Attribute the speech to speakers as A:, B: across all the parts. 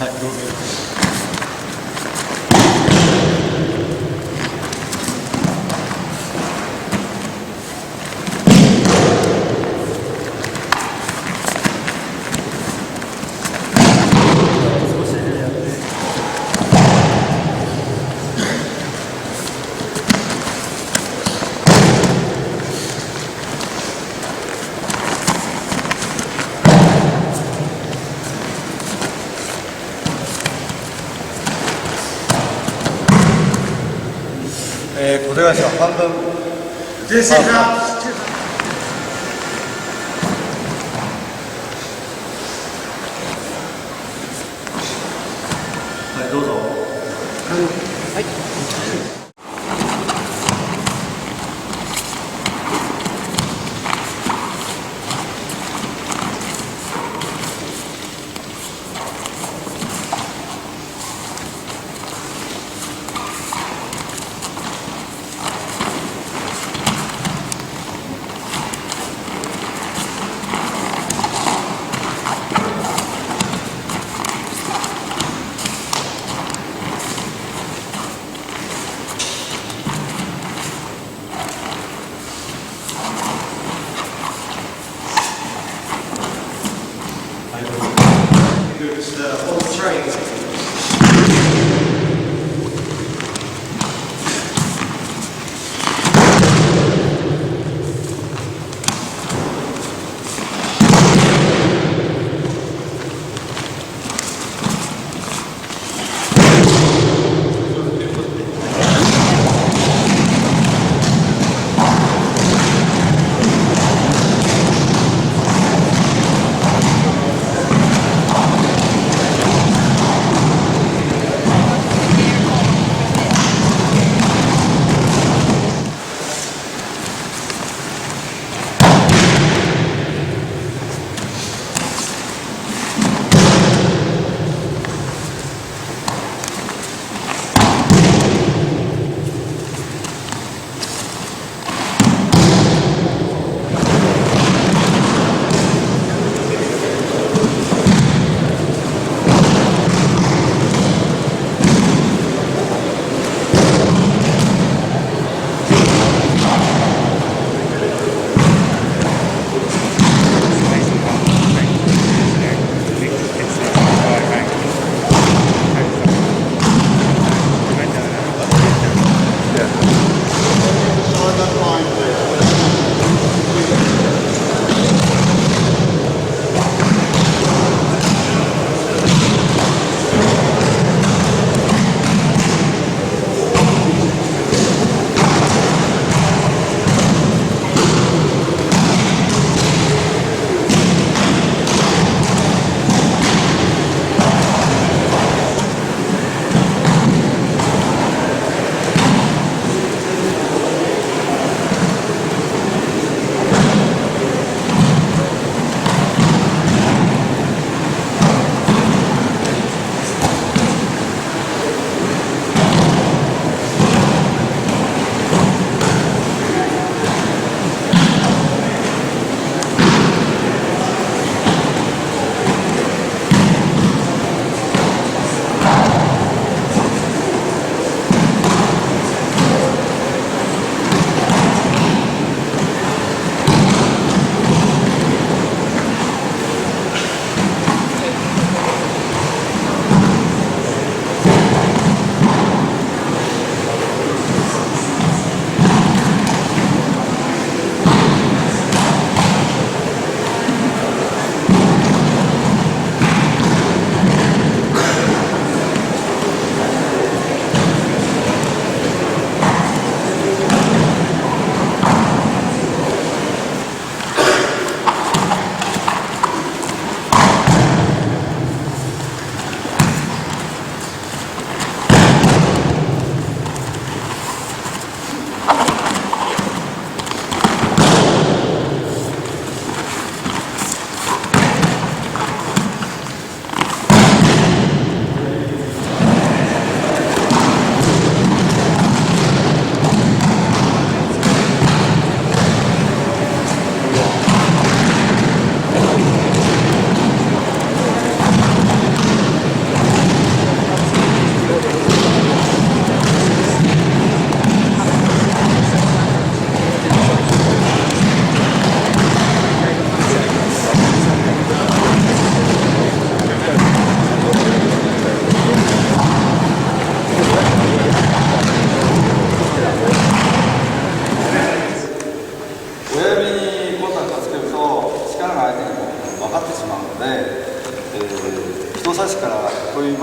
A: はい、どうぞ。小手返しは半分。
B: 冷静か。
A: はい、どうぞ。
B: はい。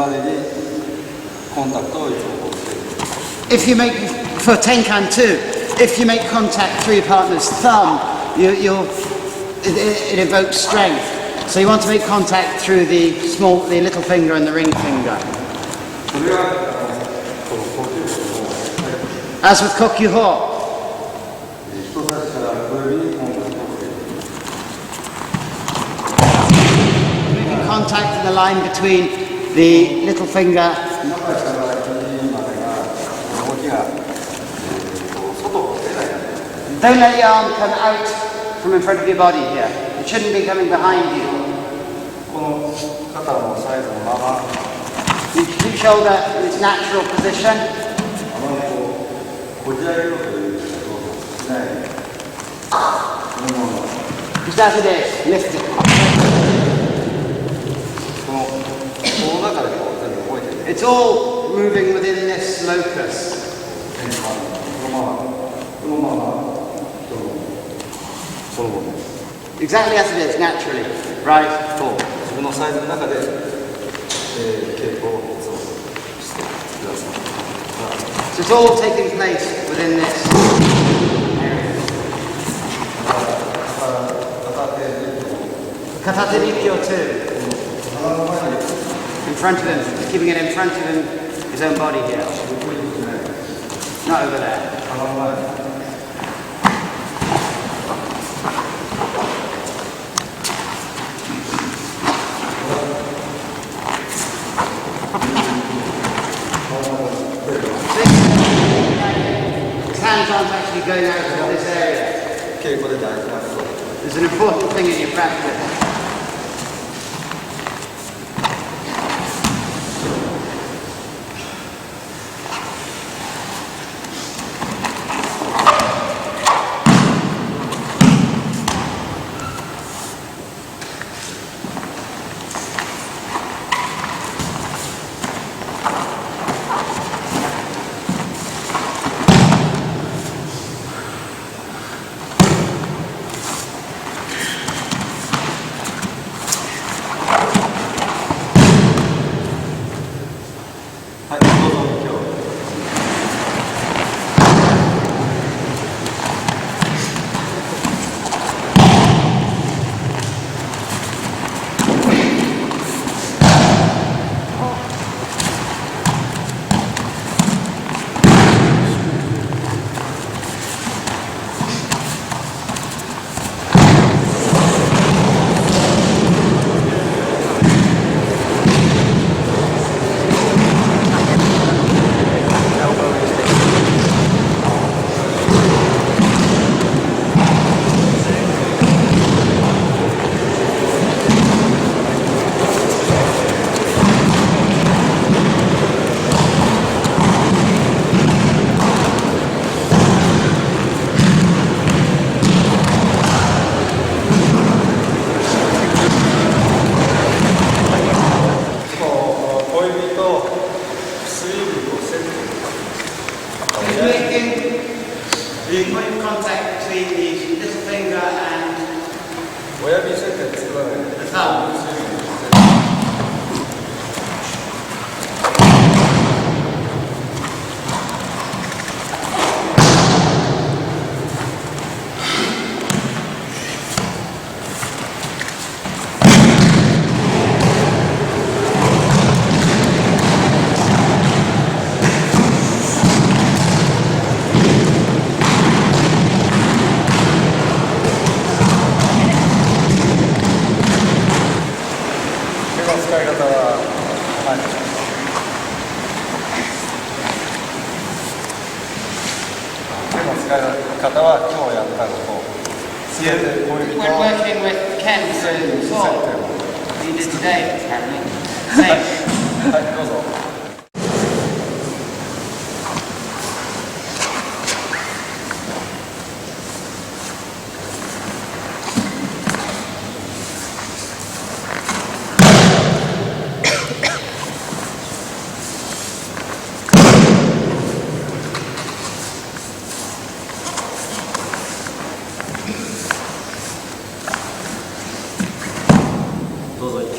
A: までにコンタクトを一応こうして。
B: If you make, for Tenkan 2, if you make contact through your partner's thumb, it evokes strength. So you want to make contact through the little finger and the ring finger.
A: それはこの呼吸法の
B: As with Kokyuho,
A: 人差しから小指にコンタクトをしている。
B: making contact in the line between the little finger.
A: 中から肘までが動きが外を出ない。
B: Don't let your arm come out from in front of your body here. It shouldn't be coming behind you.
A: この肩のサイズのまま
B: You keep shoulder in its natural position.
A: あまりこうこじ上げようという動作をしないでこのまま
B: Just as it is, lift it.
A: この中でこう全部動いてる。
B: It's all moving within this locus.
A: このままこのままこのまま
B: Exactly as it is, naturally. Right, four.
A: 自分のサイズの中で稽古をしてください。
B: So it's all taking place within this area.
A: 片手
B: Katate Rikyo too.
A: 鼻の前に
B: In front of him, keeping it in front of him, his own body here.
A: 横にですね
B: Not over there.
A: 鼻の前に
B: His hands aren't actually going out of this area.
A: 稽古で大事なこと。
B: There's an important thing in your practice. The point of contact between the little finger and the thumb. We're working with Ken through Saul. He did today, apparently. Same.
A: はい、どうぞ。どうぞ、一挙。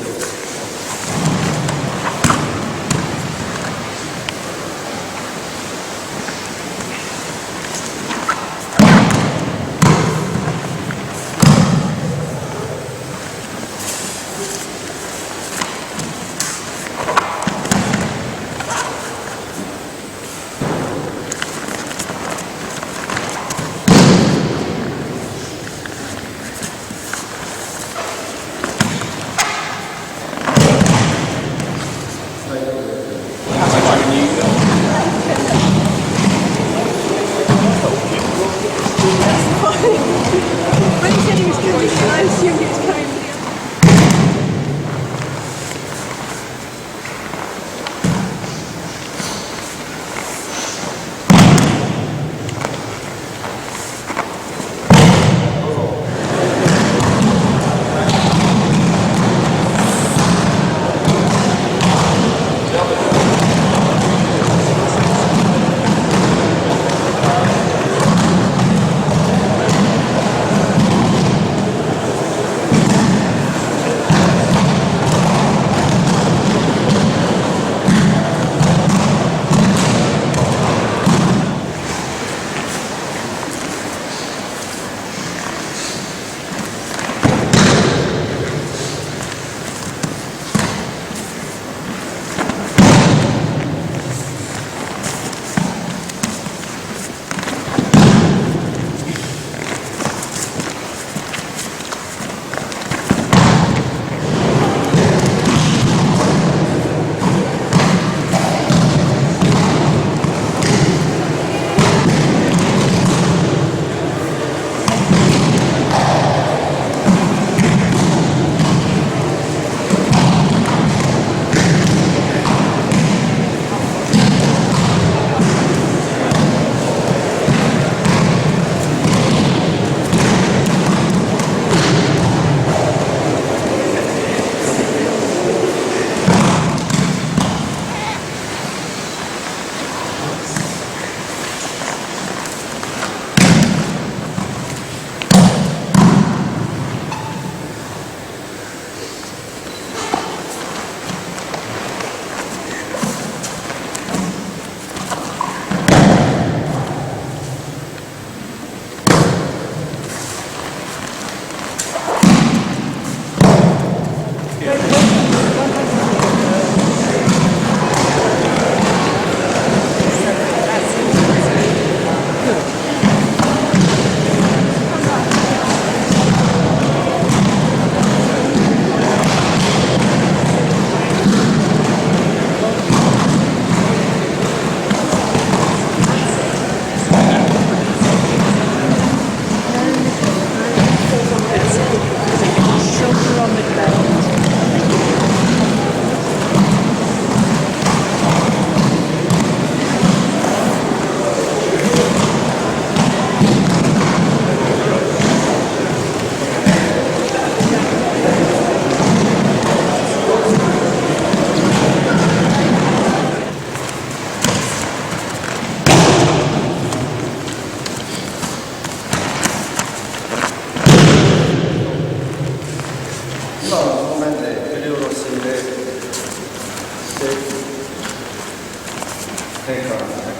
A: 変化なんですね。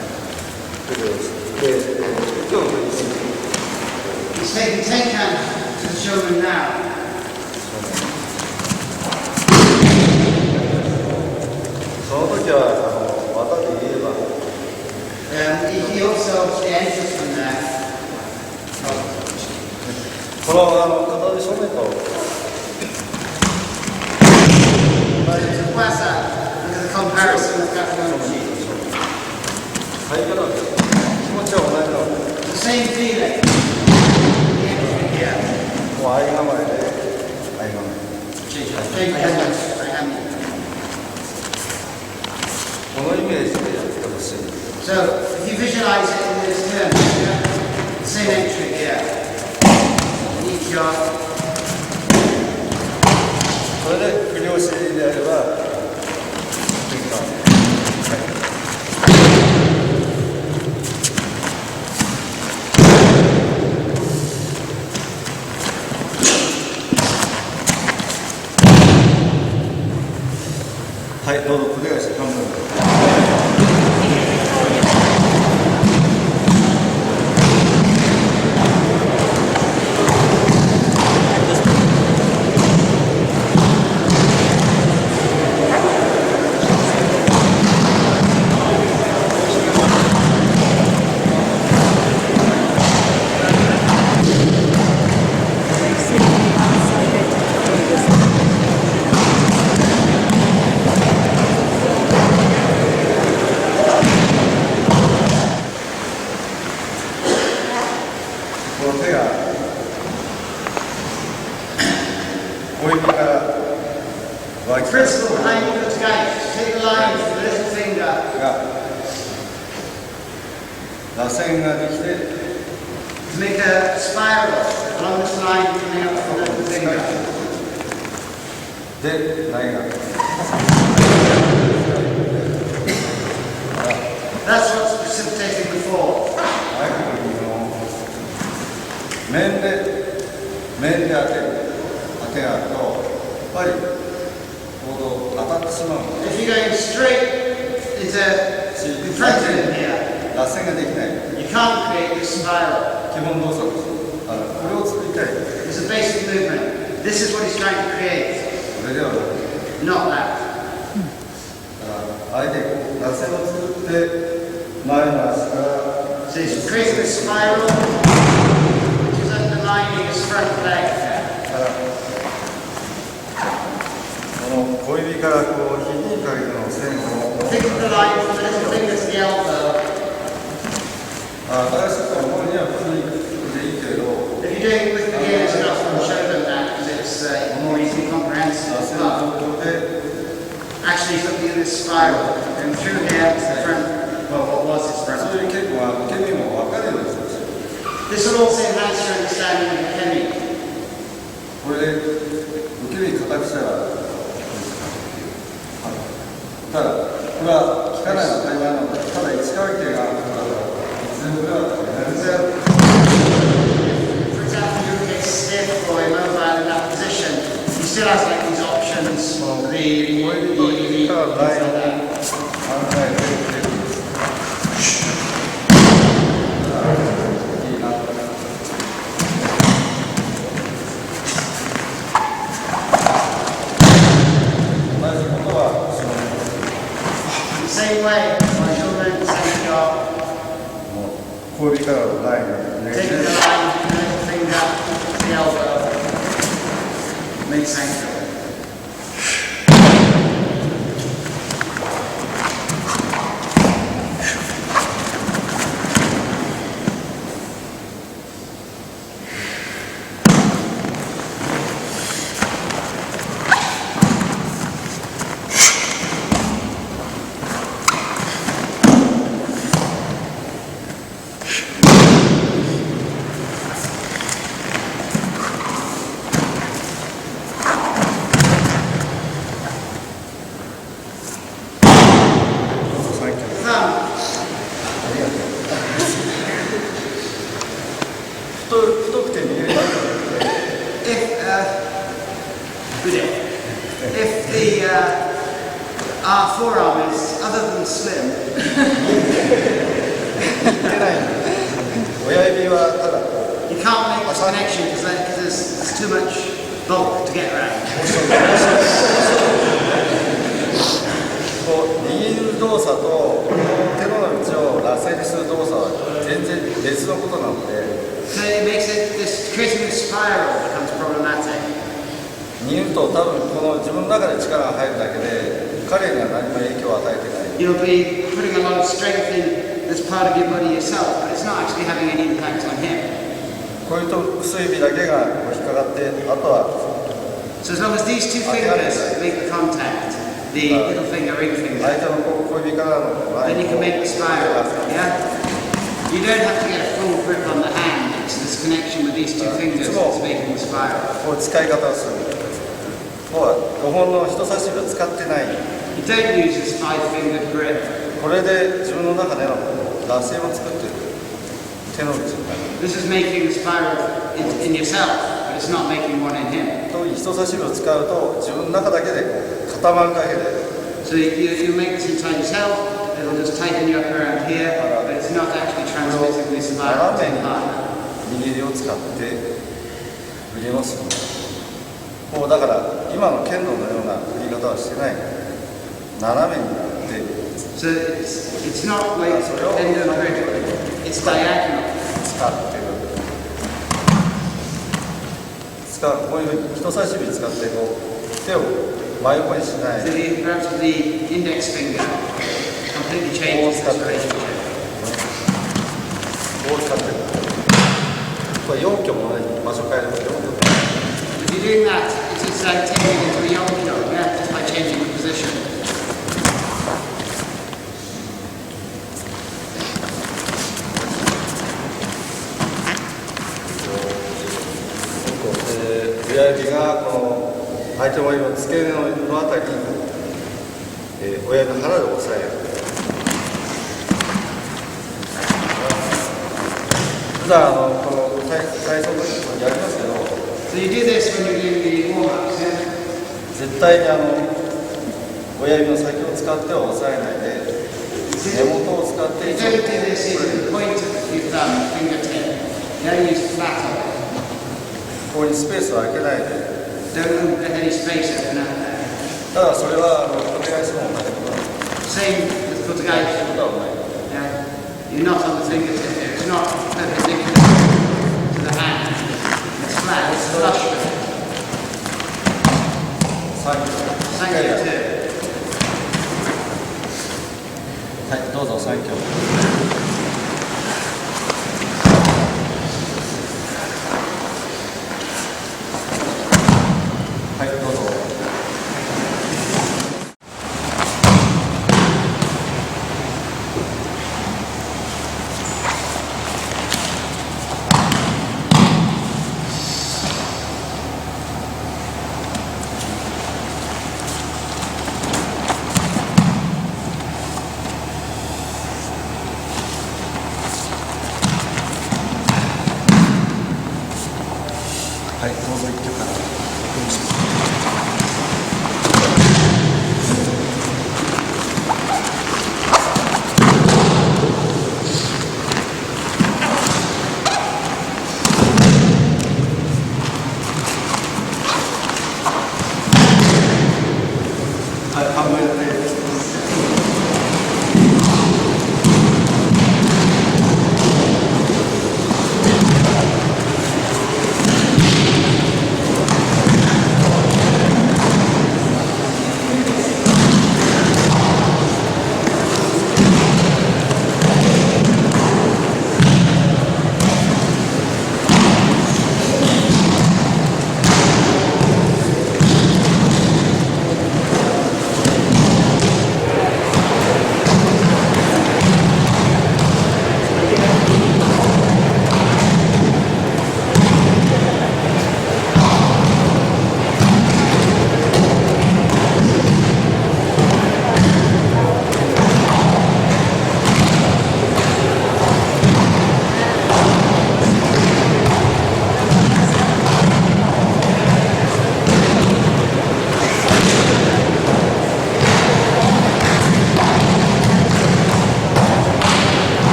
A: で、今日の一日。
B: He's taking 10 count to the children now.
A: その時は技で言えば、
B: He also enters from there.
A: この片手正面と
B: What's that? Look at the comparison with Kakumochi.
A: 最強なんですよ。気持ちは同じなの。
B: The same feeling. Yeah.
A: もう相構えで、相構え。このイメージでやってほしい。
B: So, if you visualize it in this term, yeah? Same entry here. Each yard.
A: それで不良しであれば、変化。はい、どうぞお願いします。この手が小指から脇
B: Principle behind the guide. Take the line from the little finger.
A: が螺旋ができて
B: Make a spiral along this line coming up from the little finger.
A: で苗が
B: That's what's precipitating the fall.
A: 面で当てがあるとやっぱり当たってしまうの
B: If you're going straight into in front of him here,
A: 螺旋ができない
B: you can't create this spiral.
A: 基本動作です。これを作りたい
B: It's a basic movement. This is what he's trying to create,
A: それでは
B: not that.
A: 相手が螺旋を作って前の足から
B: So he's creating a spiral, which is underlining his front leg.
A: この小指からこう肘にかけての線を
B: Think of the line from the little finger to the elbow.
A: 新しいと思うには普通でいいけど
B: If you're doing it with beginners, you often show them that because it's more easily
A: 螺
B: comprehensible.
A: 旋の状況で
B: Actually, he's looking at this spiral, going through here to the front, well, what was his
A: そう
B: front
A: いう
B: leg.
A: 結構受け身も分かるようにしてほしい
B: This will also enhance your understanding of Kemi.
A: これで受け身硬くしたらただこれは効かないの当たり前なのでただ市川家が全部は
B: So, for example, UKA stiff or immobile in that position, he still has like these options, the things like that.
A: 考えてくれるんですいいなと同じことは
B: The same way, my children, same job,
A: 小指からのラインを
B: taking the line from the little finger to the elbow, makes ankle. slim.
A: いけない。親指はただ
B: You can't make this connection because there's too much bulk to get around.
A: こう握る動作と手の内を螺旋にする動作は全然別のことなので。
B: So it makes it, this creating a spiral becomes problematic.
A: 握ると多分この自分の中で力が入るだけで彼には何も影響を与えてない。
B: You'll be putting a lot of strength in this part of your body yourself, but it's not actually having any impact on him.
A: こういうと薬指だけがこう引っかかって、あとは
B: So as long as these two fingers make the contact, the little finger, ring finger,
A: 相手の小指からの
B: then you can make the spiral. Yeah? You don't have to get a full grip on the hand. It's this connection with these two fingers that's making the spiral.
A: こう使い方をする。もう5本の人差し指を使ってない。
B: You don't use this 5-fingered grip.
A: これで自分の中での螺旋を作っている。手の内に。
B: This is making the spiral in yourself, but it's not making one in him.
A: 特に人差し指を使うと自分の中だけでこう固まるだけで。
B: So you make this inside yourself, it'll just tighten you up around here, but it's not actually transmitting this spiral to the partner.
A: 握りを使って振ります。もうだから今の剣道のような振り方はしてない。斜めになって。
B: So it's not like kendo grip, it's diagonal.
A: 使ってる。こういうふうに人差し指使ってこう手を真横にしない。
B: So the grabs of the index finger completely changes this relationship.
A: こう使ってる。これ4挙もね、場所変えると4挙。
B: If you're doing that, it's like taking it into a yonko, yeah, just by changing the position.
A: 親指がこの相手の親指の付け根のあたりに、親指の腹で押さえる。普段この体操の時にやりますけど、
B: So you do this when you're doing the warm-ups, yeah?
A: 絶対に親指の先を使っては押さえないで、根元を使って。
B: You don't do this using the point of your thumb, fingertip. You don't use flat on it.
A: ここにスペースを空けないで。
B: Don't let any space open up there.
A: ただそれはお願いするもんだけど。
B: Same with Kotegai.
A: ことはうまい。
B: Yeah? You're not on the fingertip here. It's not perpendicular to the hand. It's flat. It's flush with it.
A: 3
B: Thank you too.
A: はい、どうぞ3挙。はい、どうぞ。はい、どうぞ一挙から。はい、半分やって。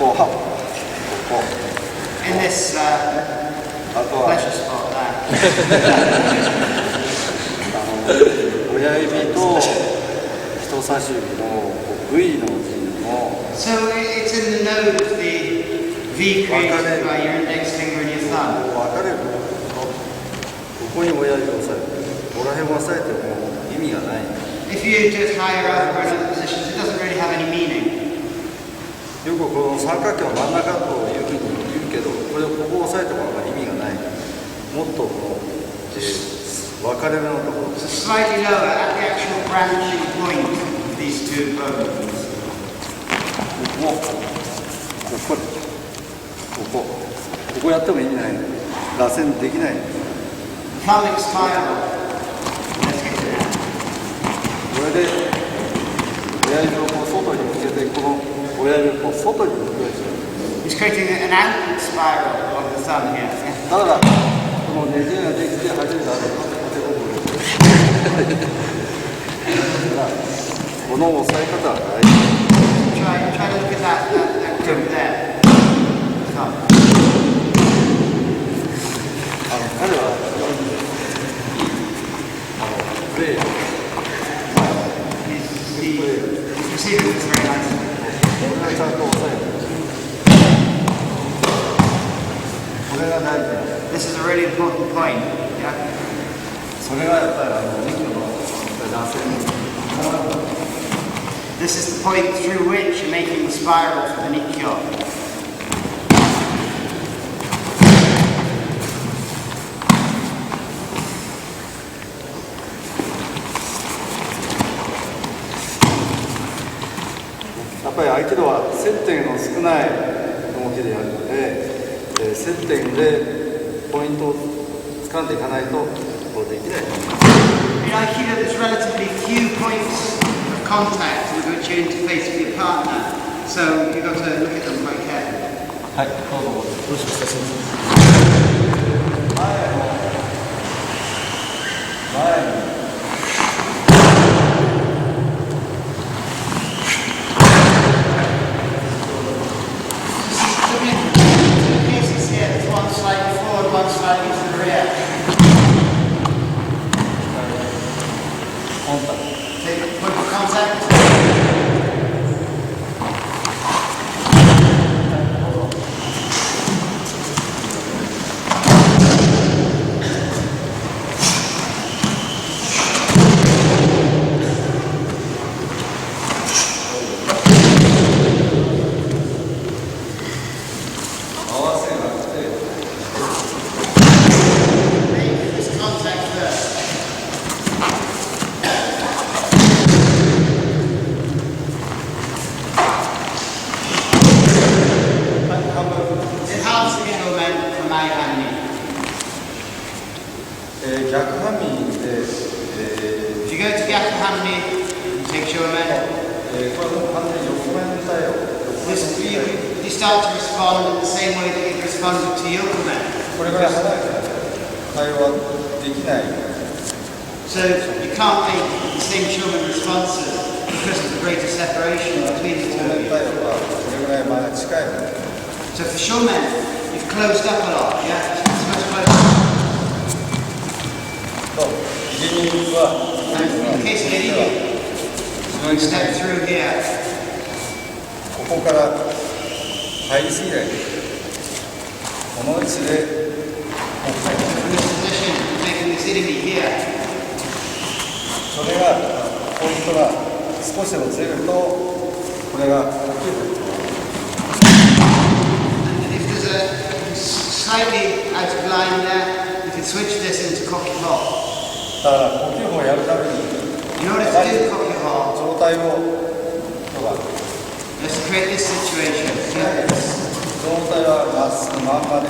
A: ここ
B: In this
A: あとは
B: pleasure spot there.
A: 親指と人差し指の V の字の
B: So it's in the node of the V created by your index finger and your thumb.
A: 分かれる。ここに親指を押さえて、ここら辺を押さえても意味がない。
B: If you do it higher up or in other positions, it doesn't really have any meaning.
A: よくこの三角形の真ん中というふうに言うけど、これをここを押さえてもあんまり意味がない。もっとこの、分かれ目のところ。
B: So slightly lower at the actual branching point of these two bones.
A: ここやっても意味ないの。螺旋できないの。
B: Pelvic spiral. Let's get to that.
A: これで親指をこう外に向けて、この親指をこう外に向けて。
B: He's creating an outward spiral of the thumb here.
A: だからこのねじができて初めてある縦方向で。だからこの押さえ方は大事。
B: Try to look at that grip there. Thumb.
A: 彼はプレー
B: He's receiving this very nicely.
A: これがちゃんと押さえる。これが大事だ。
B: This is a really important point. Yeah.
A: それがやっぱり肉の螺旋。
B: This is the point through which you're making the spiral for the Nikkyo.
A: やっぱり合気道は接点の少ない動きでやるので、接点でポイントを掴んでいかないとこうできない。
B: In Aikido, there's relatively few points of contact with which you interface with your partner, so you've got to look at them quite carefully.
A: はい、どうぞ。どうしますか、先生。前に。
B: One slightly forward, one slightly to the rear. Take point of contact. If you go to Gyaku Hamni, you take Shomen. You start to respond in the same way that you've responded to Yokumen. So you can't make the same Shomen responses because of the greater separation between the two of you. So for Shomen, you've closed up a lot, yeah? It's much closer. And in case of Aikido, you step through here.
A: ここから入りすぎない。この位置で
B: In this position, making this enemy here.
A: それがポイントが少しでもずれるとこれが大きい。
B: And if there's a slightly out of line there, you can switch this into Kokiho.
A: だから呼吸法をやるために
B: In order to do Kokiho,
A: 状態を
B: let's create this situation.
A: 状態はまっすぐまんまで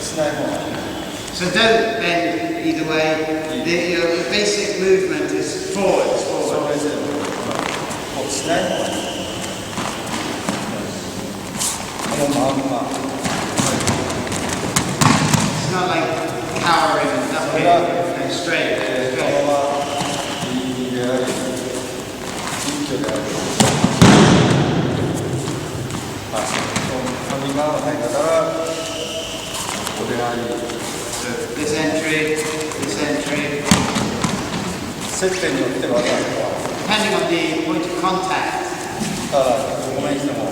A: しない方が
B: So don't bend either way. The basic movement is forwards, forward.
A: もうしない方がいい。このまんま。
B: It's not like powering uphill and straight.
A: そのまま右であり一挙であり右側の入り方がこれがあり
B: So this entry, this entry.
A: 接点によっては
B: Depending on the point of contact.
A: だからここに来ても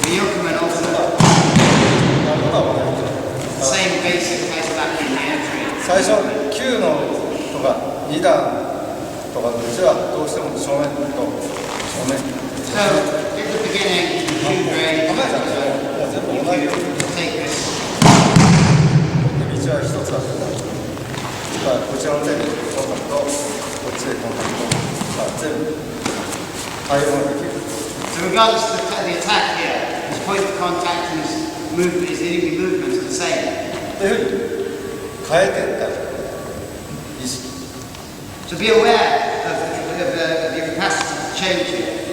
B: The Yokuman also
A: なることは分かりま
B: the same basic as back in the entry.
A: 最初9のとか2段とかのうちはどうしても正面と正面
B: So at the beginning, you grade,
A: 構えたんですよもう全部同じように
B: take this.
A: 道は一つあってこちらの手でコンタクトこっちでコンタクト全部対応ができる
B: So regardless of the attack here, his point of contact and his movement, his enemy movements are the same.
A: というふうに変えていった意識
B: So be aware of your capacity to change it.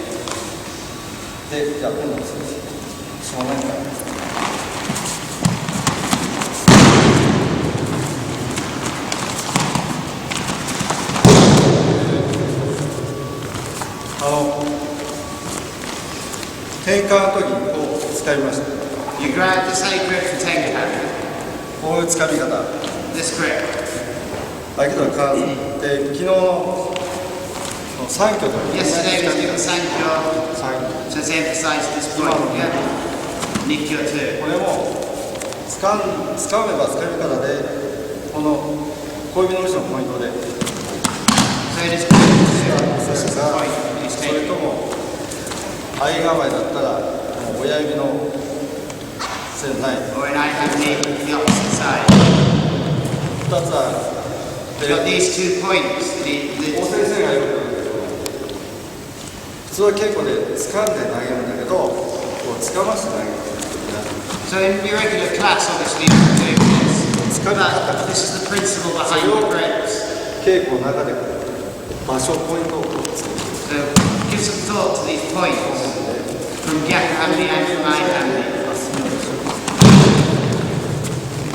A: でじゃあ今度は正面から転換の時を使いました
B: You grab the same grip for Tenkan.
A: こういう掴み方
B: This grip.
A: 合気道は変わって昨日の3挙と
B: Yesterday was given Sankyo,
A: 3
B: so it's emphasized this point. Yeah. Nikkyo too.
A: これも掴めば掴み方でこの小指の後ろのポイントで
B: So it is good to this is the point he's
A: それ
B: taking.
A: とも相構えだったらもう親指の線ない
B: Or an I have knee, the opposite side.
A: 2つある
B: You've got these 2 points.
A: 大先生が言うんだけど普通は稽古で掴んで投げるんだけどこう掴まして投げる
B: So in your regular class, obviously, you do this. But this is the principle behind the grips.
A: 稽古の中で場所ポイントをつける
B: So give some thought to these points from Gyaku Hamni and from I Hamni.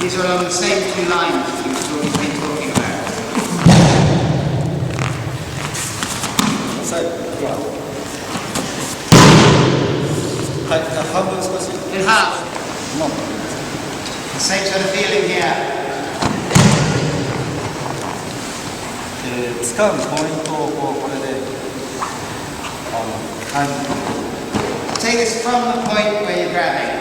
B: These are along the same 2 lines we've been talking about.
A: 最後はいじゃあ半分少し
B: In half. Same sort of feeling here.
A: 掴むポイントをこれで感じ
B: Take this from the point where you're grabbing.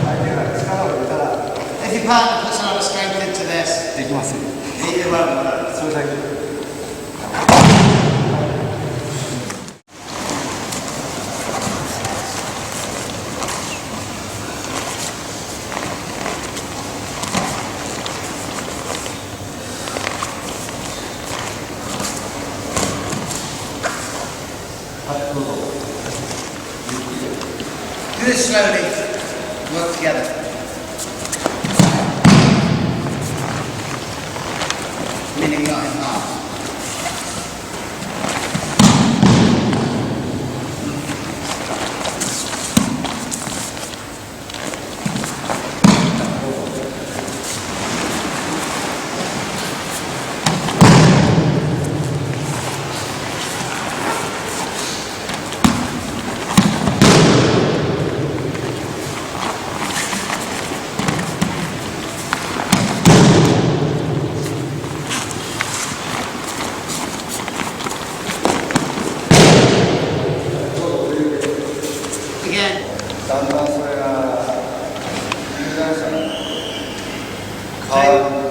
A: 相手が力を入れたら
B: If your partner puts a lot of strength into this,
A: できますよ
B: it won't work.
A: それだけ
B: Do this slowly. Work together. Meaning not in half. Again,
A: だんだんそれが有段者の変わる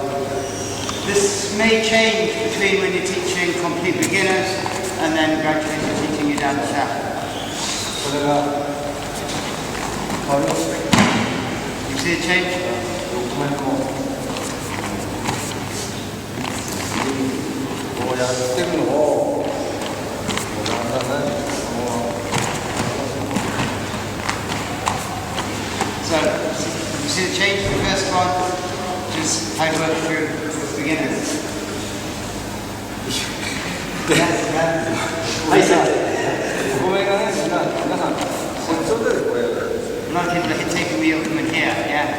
B: this may change between when you're teaching complete beginners and then gradually teaching you down the shaft.
A: それが変わりますね
B: You see a change?
A: 6枚もこうやってるのをだんだんね
B: So, you see the change in the first one, which is how to work through with beginners.
A: はい、さあ、ごめんがね、皆さん、そっちを
B: lot of people are taking the yokoman here, yeah?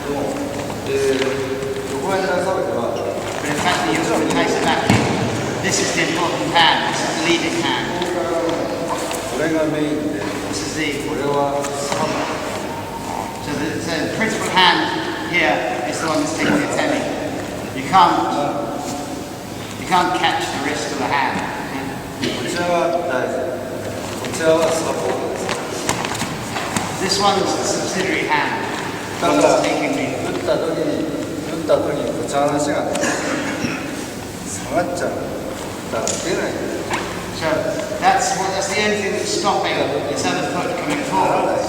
A: でも、横やりなさいは、
B: But in fact, the yokoman taisabaki, this is the important hand, this is the leading hand.
A: これがメインで、
B: This is the,
A: これはサマー。
B: so the principal hand here is the one that's taking the atemi. You can't catch the wrist of the hand.
A: こちらは大事。こちらはサポートです。
B: This one's the subsidiary hand.
A: だ
B: The
A: から、
B: one that's taking the.
A: 打った時にこちらの足がね、下がっちゃう。だから出ない。
B: So that's the only thing that's stopping this other foot coming
A: なら
B: forward.
A: ない。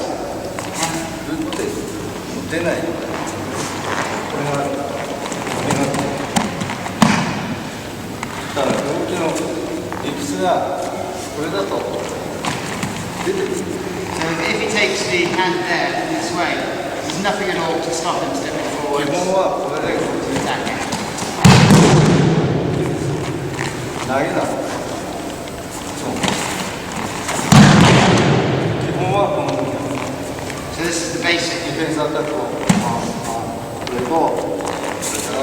A: 打って出ない。これがだから動きの理屈がこれだと出てくる。
B: So if he takes the hand there in this way, there's nothing at all to stop him stepping
A: 基
B: forward
A: 本はこれで
B: attacking.
A: 投げだ。そう。基本はこの
B: So this is the
A: ディ
B: basic.
A: フェンスアタックをこれとそれから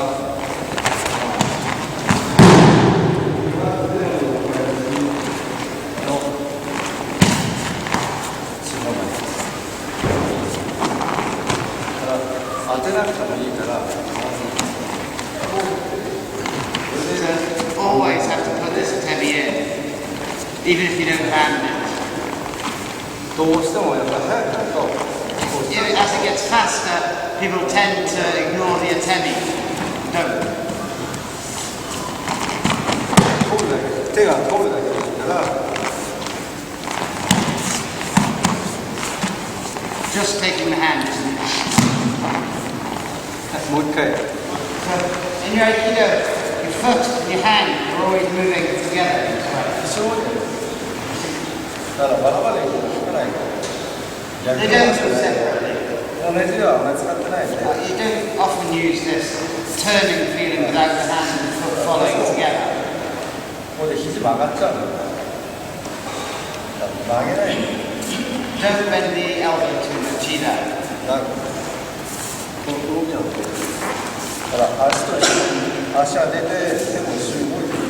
A: 当てなくてもいいから、
B: So always have to put this atemi in, even if you don't land it.
A: どうしてもやっぱり早くなると、
B: As it gets faster, people tend to ignore the atemi. Don't.
A: 取るだけ、手が取るだけだから、
B: Just taking the hand.
A: もう一回。
B: So in your Aikido, your foot and your hand are always moving together in this way.
A: 一緒だからバラバラに引かないと。
B: They don't move separately.
A: 同じではあんまり使ってないんで。
B: You don't often use this turning feeling without the hand and the foot following together.
A: ここで肘曲がっちゃうんだよ。曲げないんだよ。
B: Don't bend the elbow too much either.
A: だからこの動きなんで。だから足と一緒に足が出て手も一緒に動いてる。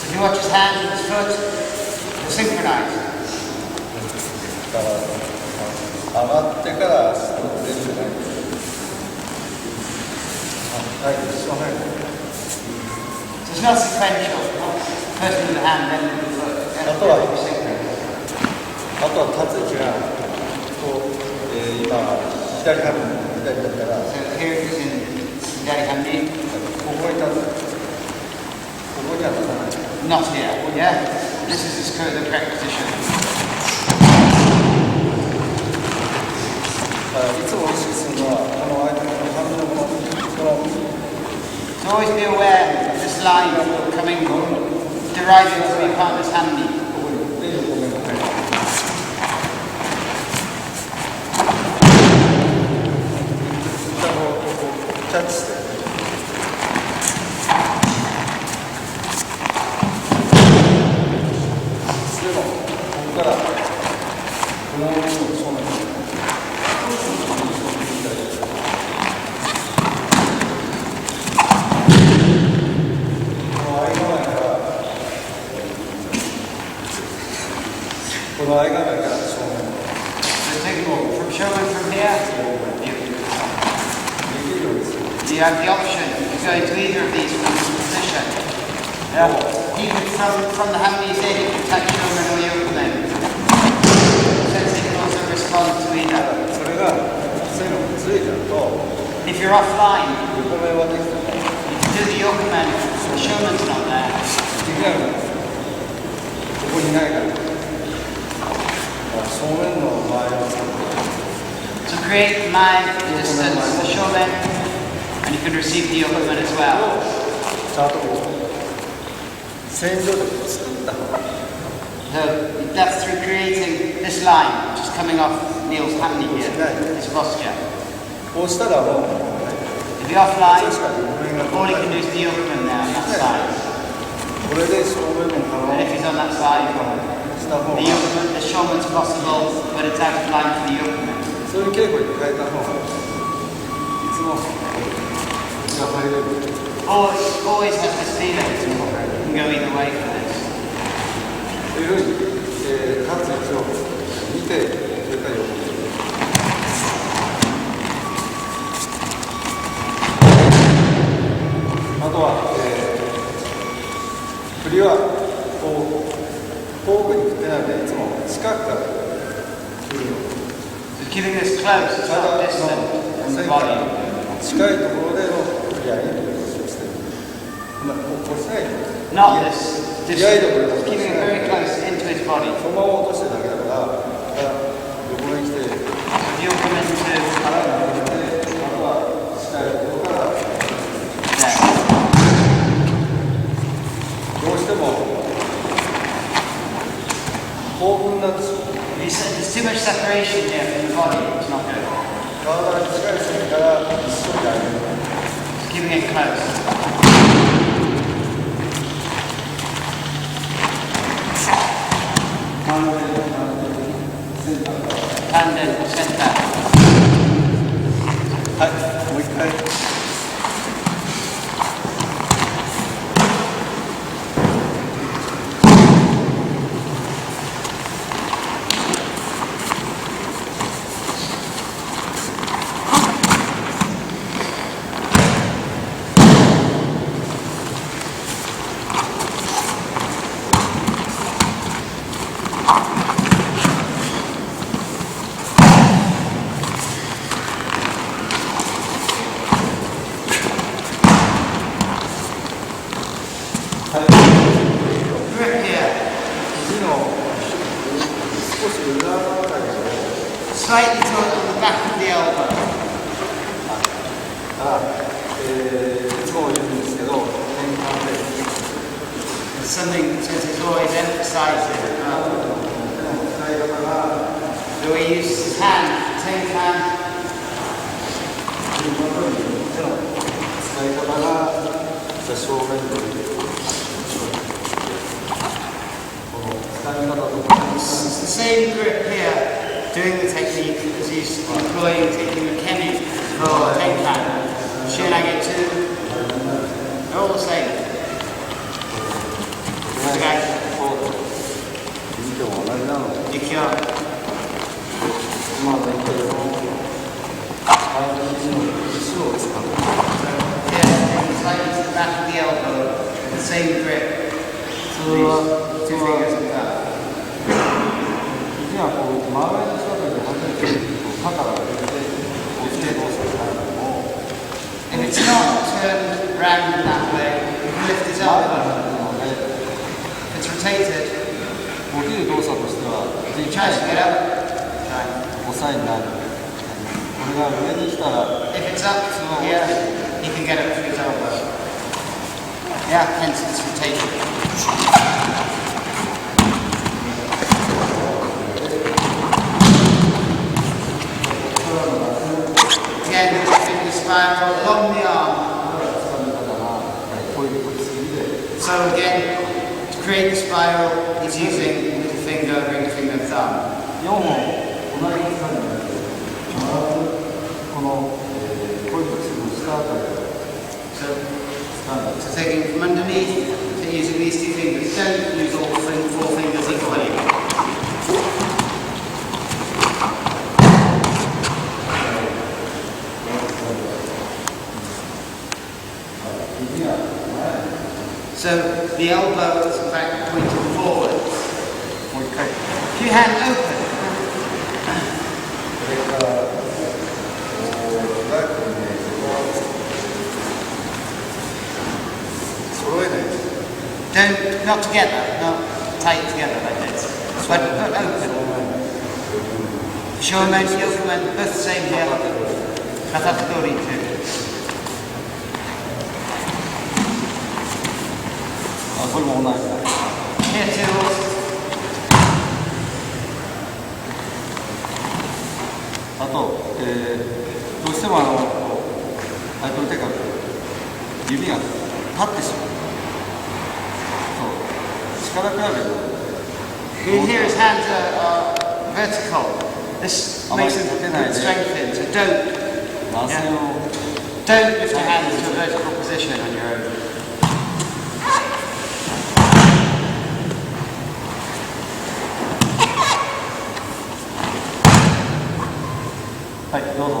B: If you watch his hand and his foot, they're synchronized.
A: だから上がってから足と出るじゃない。はい、一緒に入る。
B: So it's not sequential. First with the hand, then with the foot. Then
A: That's all right.
B: it's synchronized.
A: あとは立つ位置がこう、今左半分左だったら
B: So here it is in Hidari Handi.
A: ここに立つ。ここには立たない。
B: Not here, yeah? This is the correct position.
A: だからいつも意識するのはこの間の半分のこの
B: So always be aware of this line coming, deriving from your partner's handi.
A: ここにで横面が入る。一旦こうキャッチして。でもここからこのままそうなんです。 この相掛かりから正面。
B: So take from showman from here.
A: できるようですよ。
B: You have the option to go into either of these from this position. Yeah. Even from the hami's in, you can touch showman or yokomen. Since they can also respond to either.
A: それが背がずれちゃうと
B: If you're offline,
A: 横面はできたら
B: you can do the yokomen. The showman's not there.
A: できなくなる。ここにいないから。正面の場合は
B: To create my distance, the showman, and you can receive the yokomen as well.
A: ちゃんとこう線上で作った方が
B: So that's through creating this line, which is coming off Neil's handi here, his posture.
A: こうしたらもう
B: If you're offline,
A: 確かに横面が
B: all you can do is the yokomen there on that side.
A: これで正面の顔
B: And if he's on that side,
A: した方が
B: the yokeman, the shoman's possible, but it's out of line for the yokeman.
A: そういう稽古に変えた方がいつも気が入れる。
B: Always has this feeling. It can go either way for this.
A: というふうに、立つ位置を見てそれから横に。あとは、振りはこう遠くに振ってないのでいつも近くから振るの。
B: Keeping this close, it's not distant from the body.
A: 近いところでの振り合いにしてる。こうしないと。
B: Not this distant. Keeping it very close into his body.
A: そのまま落としてるだけだから横に来て
B: You'll come into
A: 腹に向けてあとは近いところから
B: there.
A: どうしても興奮になってしまう。
B: There's too much separation here from the body. It's not good.
A: 体に近い線から一緒に上げる。
B: Just keeping it close. Hand in, center.
A: はい、もう一回。
B: Grip here.
A: 肘の少し裏あたりを
B: Slightly taut on the back of the elbow.
A: いつも言うんですけど、転換で
B: It's something since it's always emphasizing.
A: 使い方が
B: So we use his hand, same hand.
A: 手の使い方が正面とこの使い方とか
B: It's the same grip here, doing the technique as he's employing, taking the kemi for tenkan. Shinage too. They're all the same. Okay.
A: 見ても同じなので
B: Ikyo.
A: 今の勉強でも体の肘の石を使う
B: Yeah, taking slightly to the back of the elbow, the same grip. So these two fingers like that.
A: 肘がこう真上にした時に初めて肩が出てこうして動作になるのも
B: If it's not turned round that way, you can lift his elbow. If it's rotated,
A: 起きる動作としては
B: he tries to get up. Try.
A: 押さえになるこれが上に来たら
B: If it's up to here, he can get up to his elbow. Yeah, hence it's rotated. Again, lifting the spiral along the arm.
A: こういうことすぎで
B: So again, to create the spiral, he's using little finger, ring finger, thumb.
A: 4本同じ感じになってこのこういうことする下あたり
B: So taking from underneath to using these two fingers. Don't use all four fingers equally. So the elbow is in fact pointing forward.
A: もう一回
B: If your hand open,
A: それからこうライトのイメージを揃えない
B: don't, not together, not tight together like this, but open. Shomen, yokeman, both the same here. Katatori too.
A: あこれも同じだ
B: Here too.
A: あと、どうしても相手の手が指が立ってしまうそう力比べを
B: You hear his hands are vertical. This makes him good strengthen. So don't lift your hands to a vertical position on your own.
A: はい、どうぞ。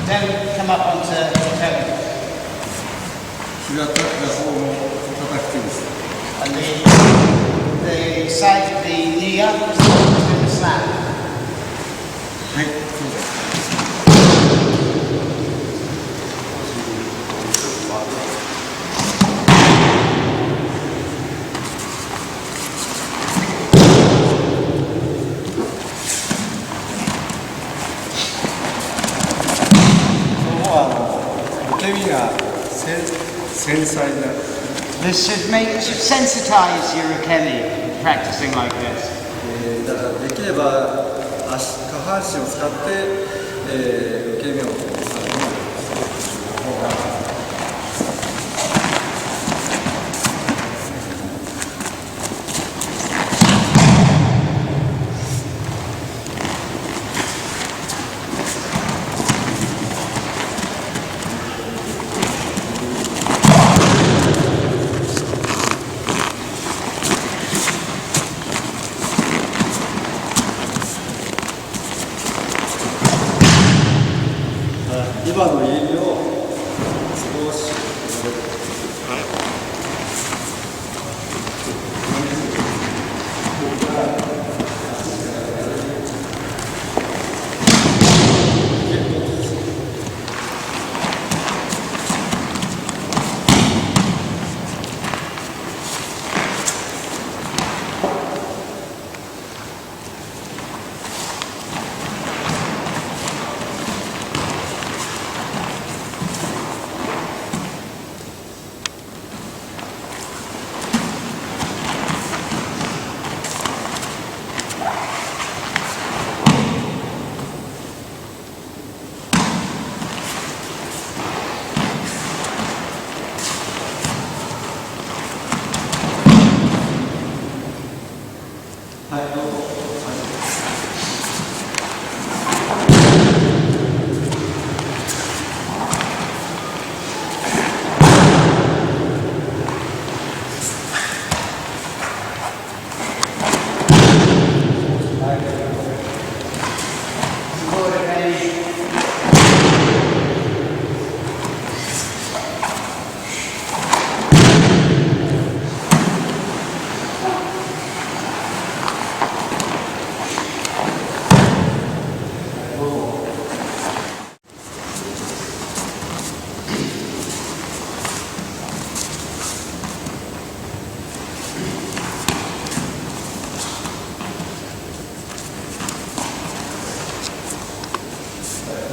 B: Don't come up onto the toe. And the side of the knee up is going to slap.
A: はい、そうです。受け身が繊細な。
B: This should sensitize your ukemi practicing like this.
A: だからできれば下半身を使って、受け身を今の指を少し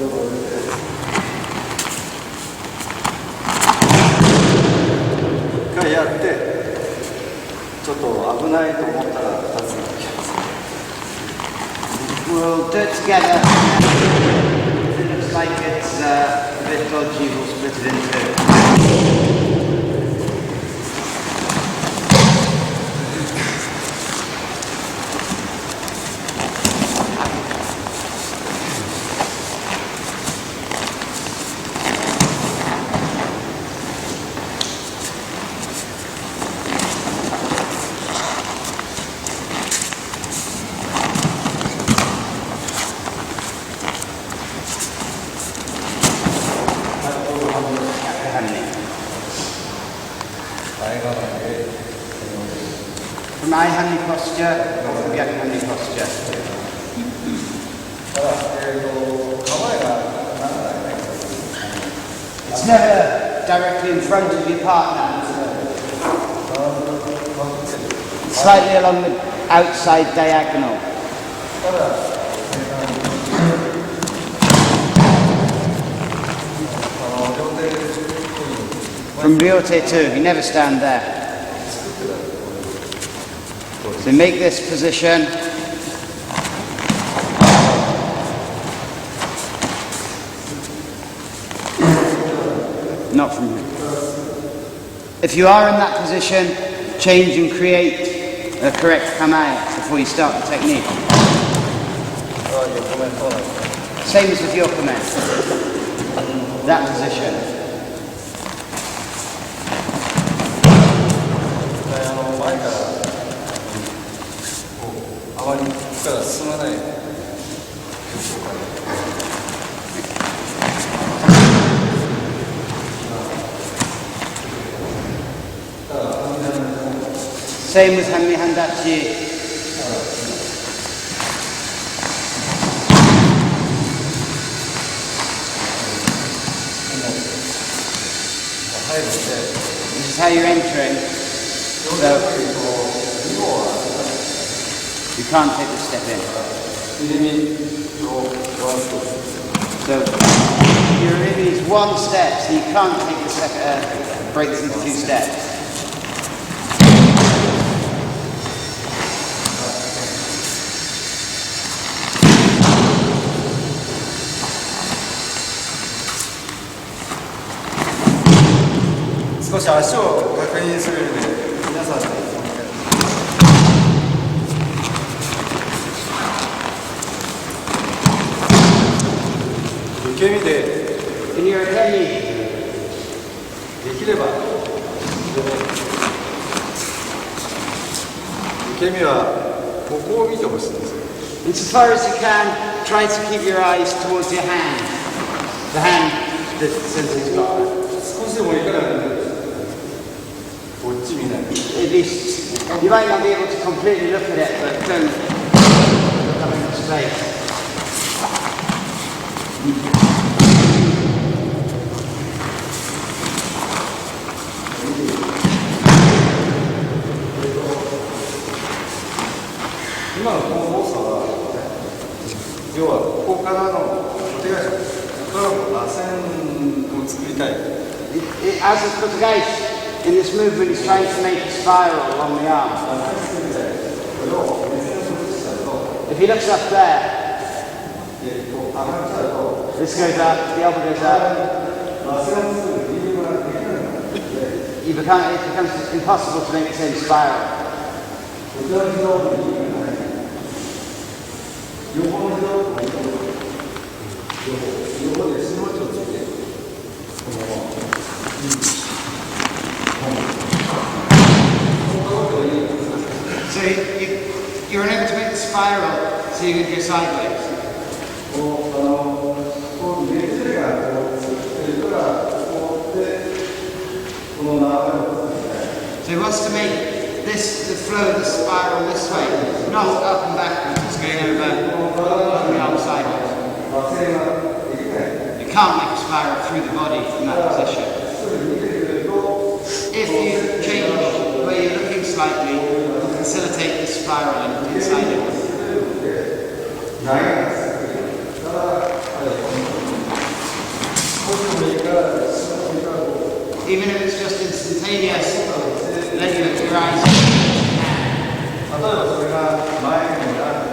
A: 一回やってちょっと危ないと思ったら2つに行きます。
B: We'll do it together. If it looks like it's a bit dodgy, we'll split it in two. From eye-handy posture, or from handy posture. It's never directly in front of your partner. Slightly along the outside diagonal. From Ryote too, you never stand there. So make this position. Not from here. If you are in that position, change and create a correct kamae before you start the technique. Same as with your kamae. That position.
A: あまりここから進まない。
B: Same with Hanmi Handachi. This is how you're entering. So you can't take a step in. So your really is one step, so you can't take a step, break this into two steps.
A: 少し足を確認するので皆さんで。受け身で
B: In your head,
A: できれば受け身はここを見てほしいんですよ。
B: insofar as you can, try to keep your eyes towards your hand. The hand that Sensei's got.
A: 少しでもいいからこっち見ない。
B: At least you might not be able to completely look at it, but don't look up into space. As a Kotegaeshi, in this movement, he's trying to make a spiral along the arm. If he looks up there, this goes up, the elbow goes up. It becomes impossible to make the same spiral. So you're unable to make the spiral, so you can go sideways. So he wants to make this, the flow of the spiral this way, not up and backwards, it's going over the arm sideways. You can't make a spiral through the body from that position. If you change the way you're looking slightly, you facilitate the spiral inside it. spontaneous, let your eyes.
A: 例えばそれが前になる、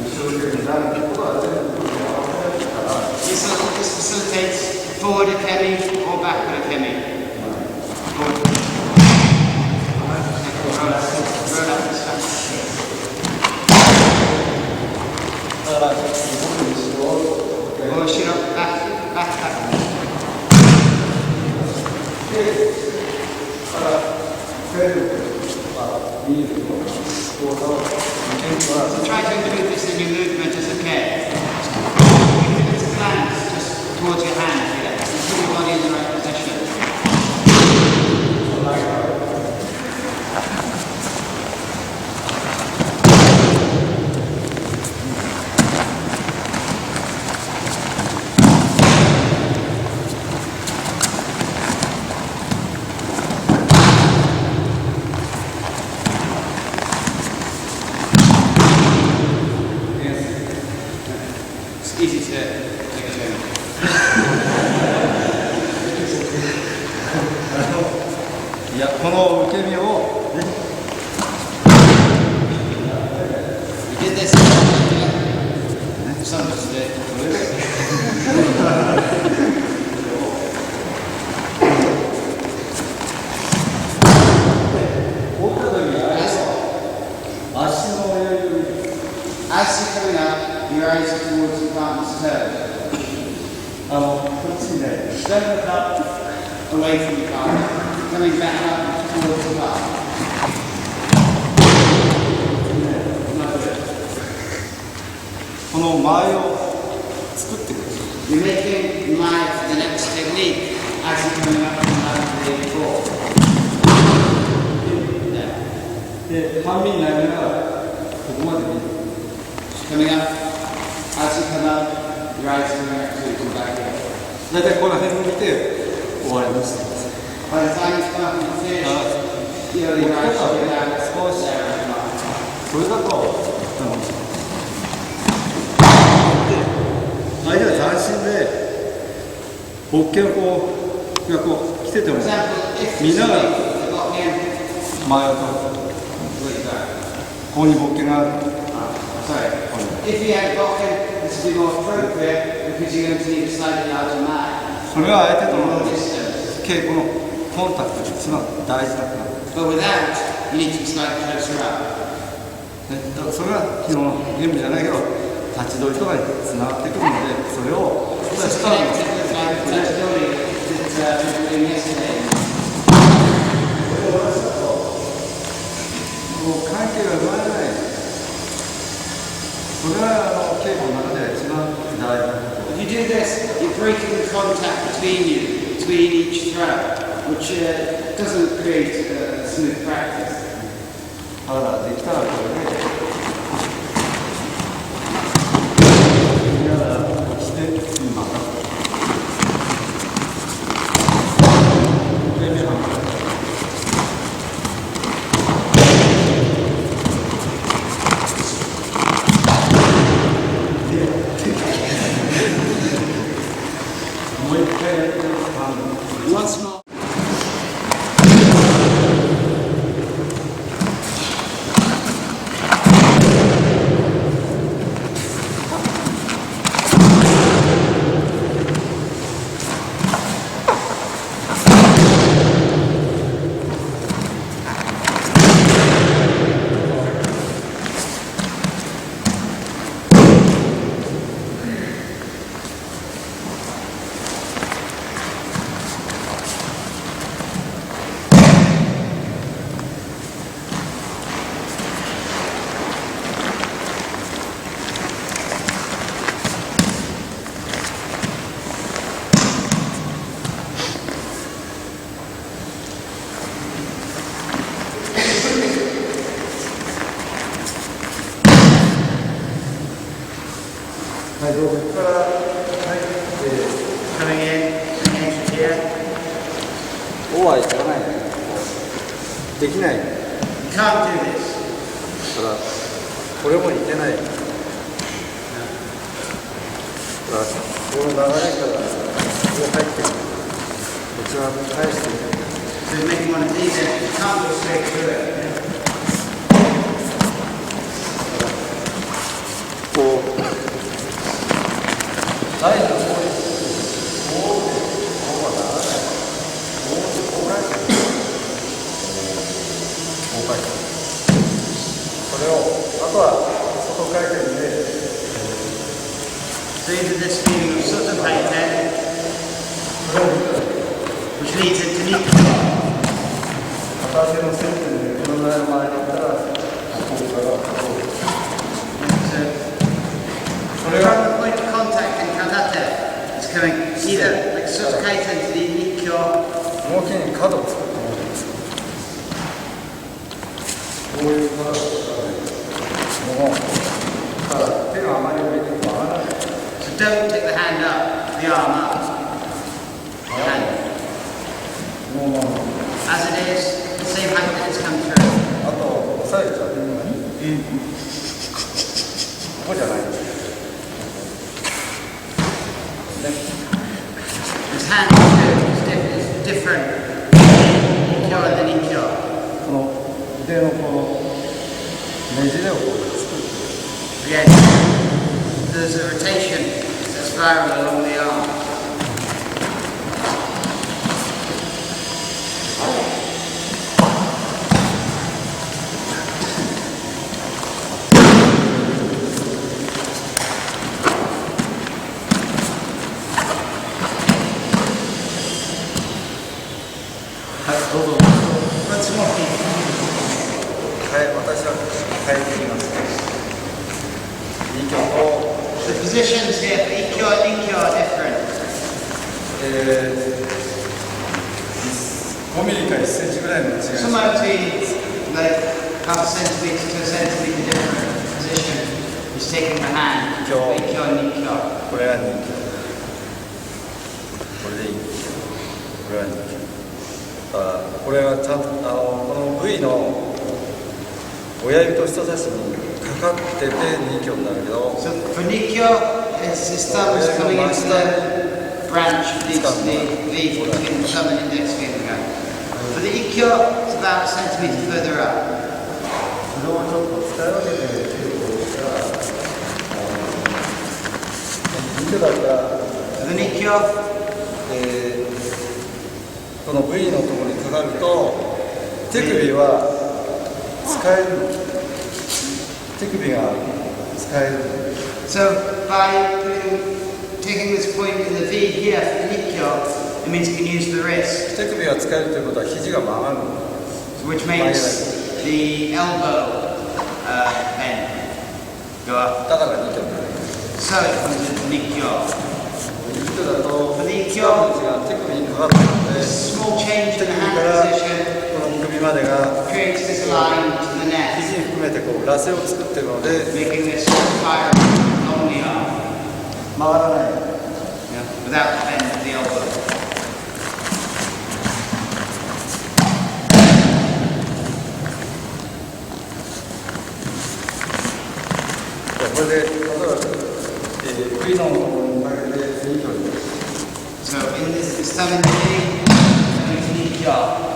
A: 後ろになることは全部合わせるから。
B: This facilitates forward a kemi or backward a kemi. Roll up this back.
A: だから、後ろ、
B: back.
A: からフェルは見ると動作を見るとは
B: So try to include this in your movement as a care. Just glance just towards your hand here. And put your body in the right position.
A: いや、この受け身をね、
B: We did this. Some of us did.
A: 折った時に足の親指
B: As you're coming up, your eyes are towards your partner's toe.
A: こっちにね、左の肩
B: Away from your partner. Coming back up towards the partner.
A: この間合いを作ってくる。
B: You're making live the next technique as you're coming up from the floor.
A: で、半身になりながらここまで見る。
B: Coming up, as you come up, your eyes are coming up to you, come back here.
A: 大体この辺を見て終わります。
B: By the time you come up and finish, your eyes should be down, there and up.
A: それだと相手が斬新でホッケをこう来てても
B: For example, if
A: 見ながら
B: the got in,
A: 前を取る。
B: wait, back.
A: ここにホッケがある。
B: Sorry. If you had blocking, this would be more appropriate because you're going to need a slightly larger mat.
A: それは相手と
B: More
A: の
B: distance.
A: 稽古のコンタクトが一番大事だから。
B: But without, you need to be slightly closer up.
A: だからそれは昨日のゲームじゃないけど立ち取りとかにつながってくるのでそれを
B: So it's connected with like the touchability that we were doing yesterday.
A: もう関係が生まれない。それは稽古の中では一番大事なこと。
B: If you do this, you're breaking the contact between you, between each throw, which doesn't create a smooth practice.
A: だからできたらこれで見ながら落ちて今もう一回やって
B: Once more.
A: はい、どうぞ。ここから、はい、
B: Coming in, entry here.
A: オーバーいかない。できない。
B: You can't do this.
A: だから、これもいけない。だから、この流れから、こう入ってくる。こちら返していく。
B: So you make one of these, and you can't go straight through it.
A: こうラインのこうはならない。こう返す。こう返す。それをあとは外回転で。
B: So you do this feeling of Sutta Kaiten, which leads into Nikko.
A: 片足の接点でこのぐらいの前だったら、ここからこう。
B: From the point of contact in Karate, it's coming either like Sutta Kaiten to the Nikko.
A: 動きに角を作ってもらいます。こういう角を作ってもただ手があまり上に回らない。
B: So don't take the hand up, the arm up. Hand. As it is, the same height that it's come through.
A: あと押さえちゃう。ここじゃない。
B: His hand is different. Nikyo and the Nikyo.
A: この腕のこのねじれをこう作る。
B: Again, there's a rotation, it's a spiral along the arm. Once more.
A: はい、私は変えてみます。2曲を
B: The positions here for Ikkyo and Nikyo are different.
A: 5ミリか1センチぐらいの違い。
B: Somewhere between like half a centimetre to a centimetre different position is taking the hand for Ikkyo and Nikyo.
A: これが2曲。これでいい。これは2曲。これはちゃんとこの V の親指と人差しにかかってて2曲になるけど、
B: So for Nikyo, his thumb is coming into the branch of the V between the thumb and index finger. For the Ikkyo, it's about a centimetre further up.
A: それをちょっと使い分けて結構したら、2曲だったら、
B: For the Nikyo,
A: この V のところにかかると手首は使えるの。手首が使えるの。
B: so by taking this point in the V here for the Nikyo, it means you can use the wrist,
A: 手首が使えるということは肘が曲がるの。
B: which makes the elbow bend, go up.
A: だから2曲になる。
B: So it comes into Nikyo.
A: 2曲だと
B: For the
A: 手
B: Ikkyo,
A: 首が手首にかかってるので、
B: small change
A: 手
B: in the
A: 首
B: hand
A: から
B: position
A: この首までが
B: creates this line to the neck,
A: 肘に含めてこう螺旋を作ってるので
B: making this spiral along the arm,
A: 曲がらない。
B: without the bend of the elbow.
A: これで例えばV のところにかけて2曲です。
B: So in this thumb in the knee, going to Nikyo.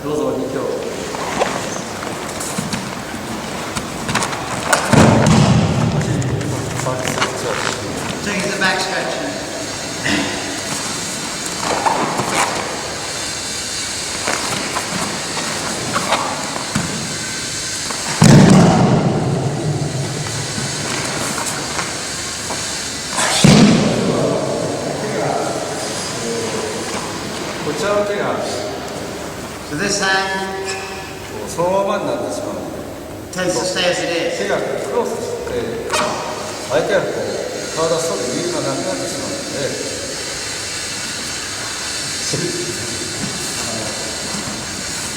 A: どうぞ2曲。
B: Taking the back stretching. So this hand
A: そのままになってしまう。
B: tends to stay as it is.
A: 手がクロスして相手がこう体反る理由がなくなってしまうので、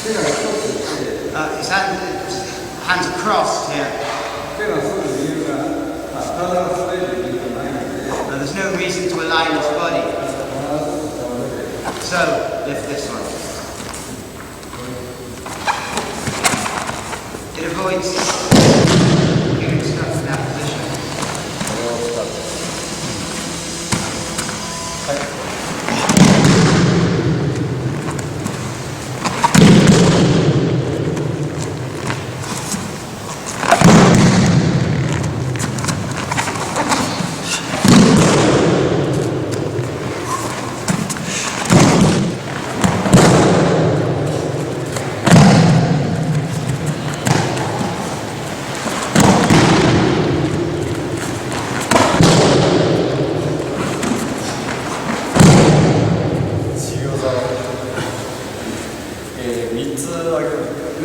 A: 手が一つで、
B: his hands are crossed here.
A: 手が反る理由が、体が反れる理由がないので、
B: There's no reason to align his body. So, lift this one. It avoids getting stuck in that position.
A: これを使って。はい。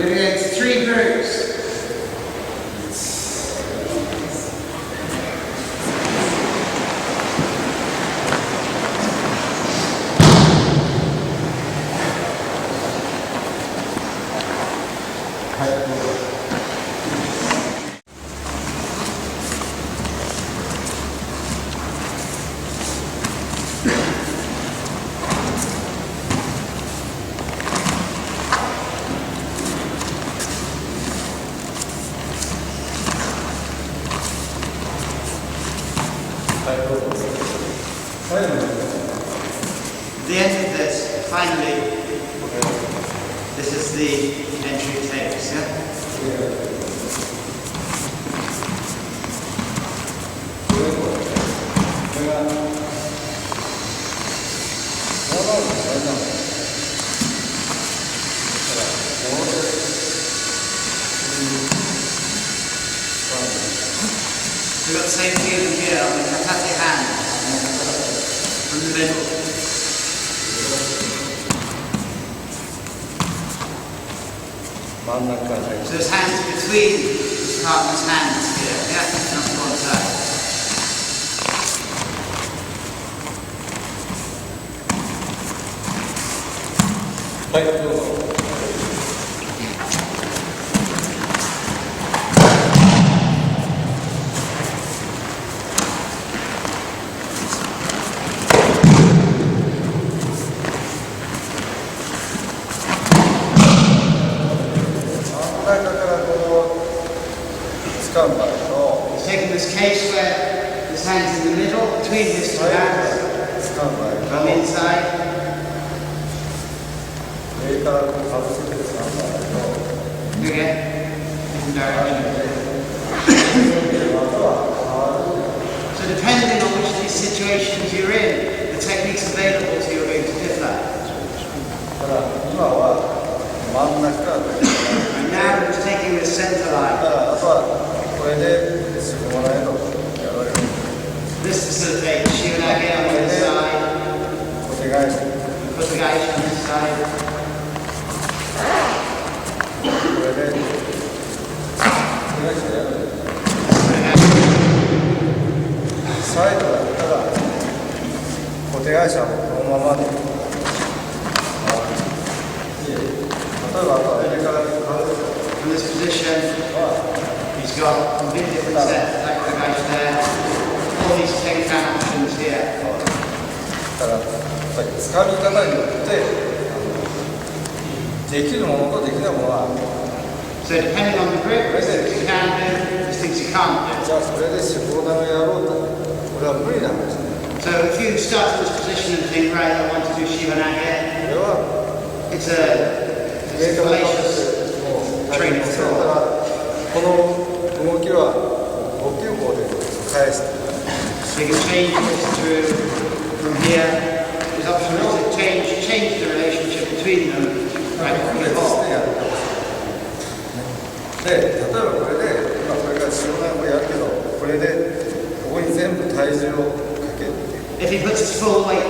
B: It's 3 groups. At the end of this, finally, this is the entry tapes, yeah? We've got the same feeling here on the katate hand, from the middle. So his hands between his partner's hands here, yeah, not to one side. He's taking this case where his hand's in the middle, between his two hands, from inside. Okay, different direction. So depending on which of these situations you're in, the techniques available to you are going to differ. And now he's taking the center line. This facilitates Shigeru on this side, Kotegaeshi on this side. From this position, he's got completely different sets, like the guys there. All these 10 count options here. So depending on the grip, there's things you can do, there's things you can't do. So if you start in this position and think, right, I want to do Shihanage, it's a fallacious training thought. So you can change this through from here. There's options to change the relationship between them right from before. If he puts his full weight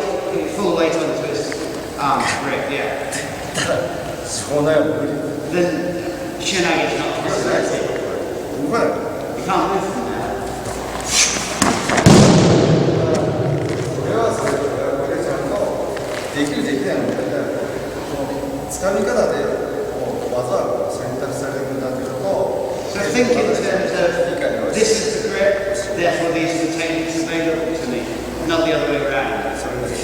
B: onto his arm, grip, yeah. Then Shihanage is not possible. You can't move from there.
A: つかみ方で技を選択されるんだけども、
B: So think in terms of this is the grip, therefore these are the techniques available to me, not the other way around.
A: それだけ。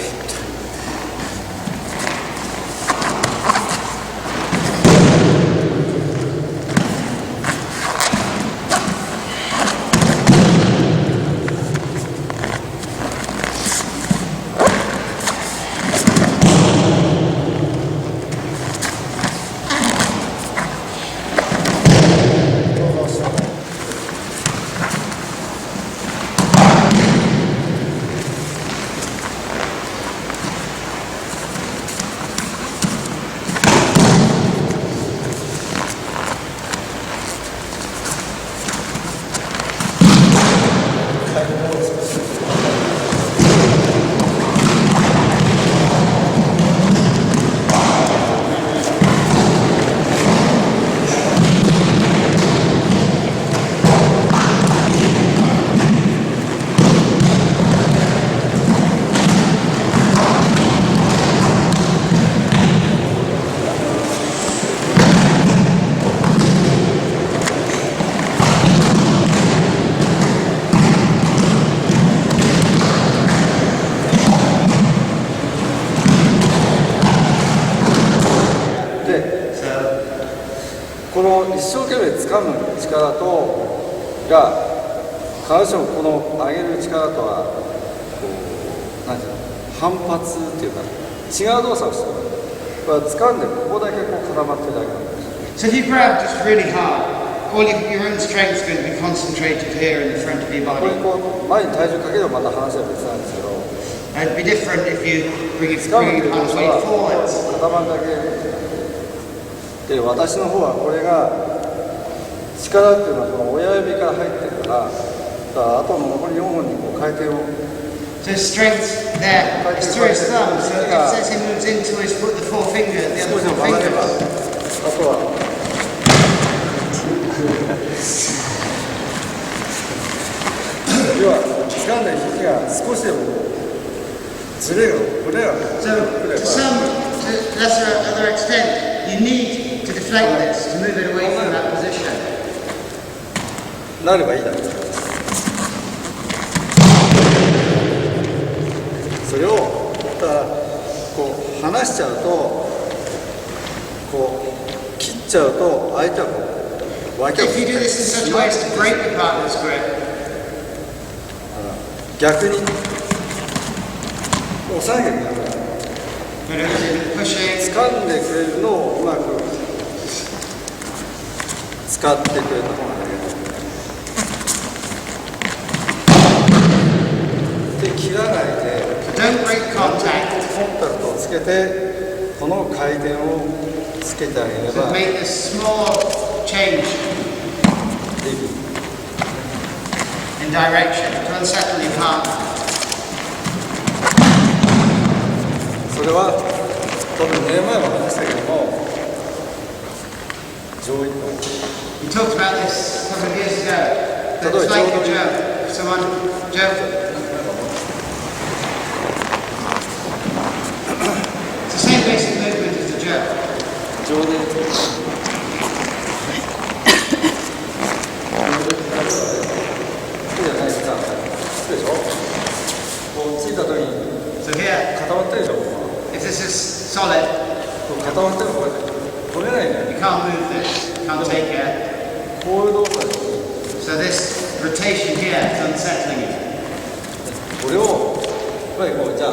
A: この一生懸命掴む力が必ずしもこの上げる力とはこう何ていうの反発っていうか違う動作をしてる。これは掴んでここだけこう固まってるだけなんです。
B: So if you grab just really hard, all your own strength is going to be concentrated here in the front of your
A: こ
B: body.
A: れこう前に体重かければまた話は別なんですけど、
B: It'd be different if you bring
A: 掴む
B: your
A: という動
B: hands
A: 作
B: weight
A: は
B: forwards.
A: 固まるだけで、私の方はこれが力っていうのはこの親指から入ってるから、あとの残り4本にこう回転を。
B: So his strength there is through his thumb. So as he moves into his foot, the four fingers, the
A: 少
B: other
A: しで
B: four
A: も曲がれば、あ
B: fingers.
A: とは要は掴んだ肘が少しでもずれがぶれが
B: So to some to lesser or other extent, you need to deflect this to move it away from that position.
A: なればいいだろう。それをだからこう離しちゃうとこう切っちゃうと相手はこう脇を
B: If you do this in such a way as to break the partner's grip,
A: 逆に押さえなきゃいけない。
B: but as in pushing,
A: 掴んでくれるのをうまく使ってくれた方がいい。で切らないで
B: don't break
A: コン
B: contact.
A: タクトをつけてこの回転をつけてあげれ
B: So
A: ば
B: make a small change
A: できる。
B: in direction to unsettle your partner.
A: それは多分年前も話したけども上位
B: We talked about this a couple of years ago. But it's like a joke. Someone joke. It's the same basic movement as a joke.
A: 上でじゃないですか。でしょ。こうついた時に
B: So here,
A: 固まってるでしょ。
B: if this is solid,
A: こう固まってるこれ取れないんだよ
B: you
A: ね。
B: can't move this. You can't take it.
A: こういう動作で
B: So this rotation here is unsettling you.
A: これをやっぱりこうじゃあ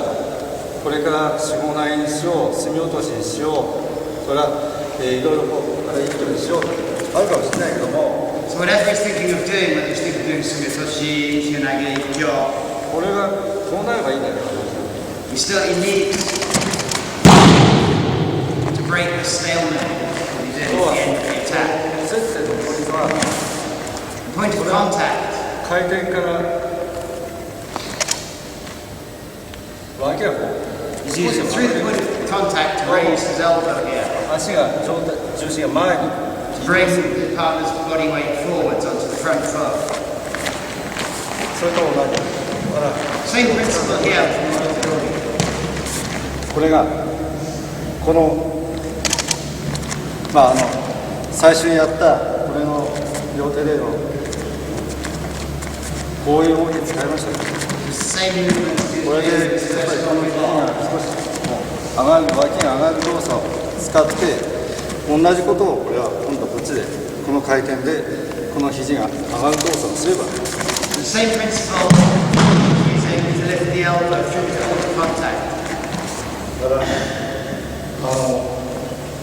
A: これから四五内にしよう、隅落としにしよう、それはいろいろこうから一挙にしようってあるかもしれないけども、
B: So whatever he's thinking of doing, whether he's thinking of doing sumitoshi, shunage, kyo,
A: これがこうなればいいんだけど、
B: he needs to break the stalemate that he's in at the end of the attack.
A: 接点のポイントは
B: The point of contact
A: 回転から脇がこう
B: is using through the point of contact to raise his elbow here,
A: 足が重心が前に
B: to bring the partner's body weight forwards onto the front foot.
A: それと同じだから
B: Same principle here.
A: これがこのまあ最初にやったこれの両手でのこういう動き使いましたね。これでやっぱりこの肘が少し上がる、脇が上がる動作を使って同じことをこれは今度こっちでこの回転でこの肘が上がる動作をすれば。
B: The same principle using to lift the elbow through the contact.
A: だから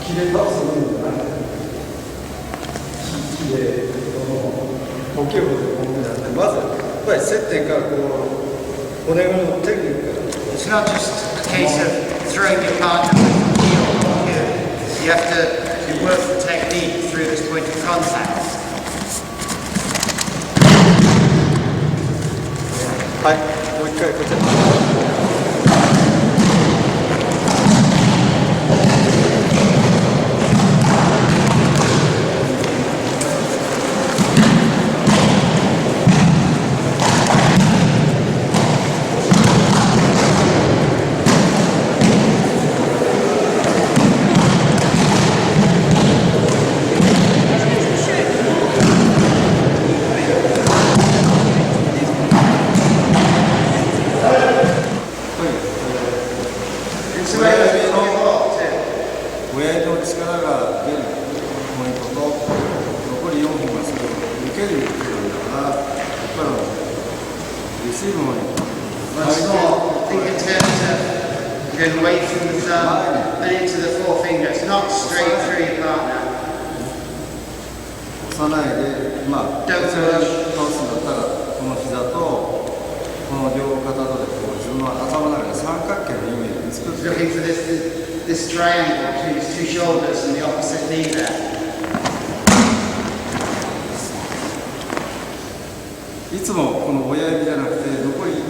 A: 切れ倒すんじゃなくて木でこけることになってまずやっぱり接点からこう骨組みのテクニックから。
B: It's not just a case of throwing your partner with the heel or heel. You have to work the technique through this point of contact.
A: はい、もう一回こちら。親指の力が出るポイントと残り4本がそれを受けるっていうのがここからのレシーブの方に
B: Once more, think in terms of going away from the thumb and into the forefingers, not straight through your partner.
A: 押さないで、まあ、こちらで倒すんだったらこの膝とこの両肩とでこう自分の頭の中で三角形のイメージを作って
B: Looking for this triangle between his two shoulders and the opposite knee there.
A: いつもこの親指じゃなくて残り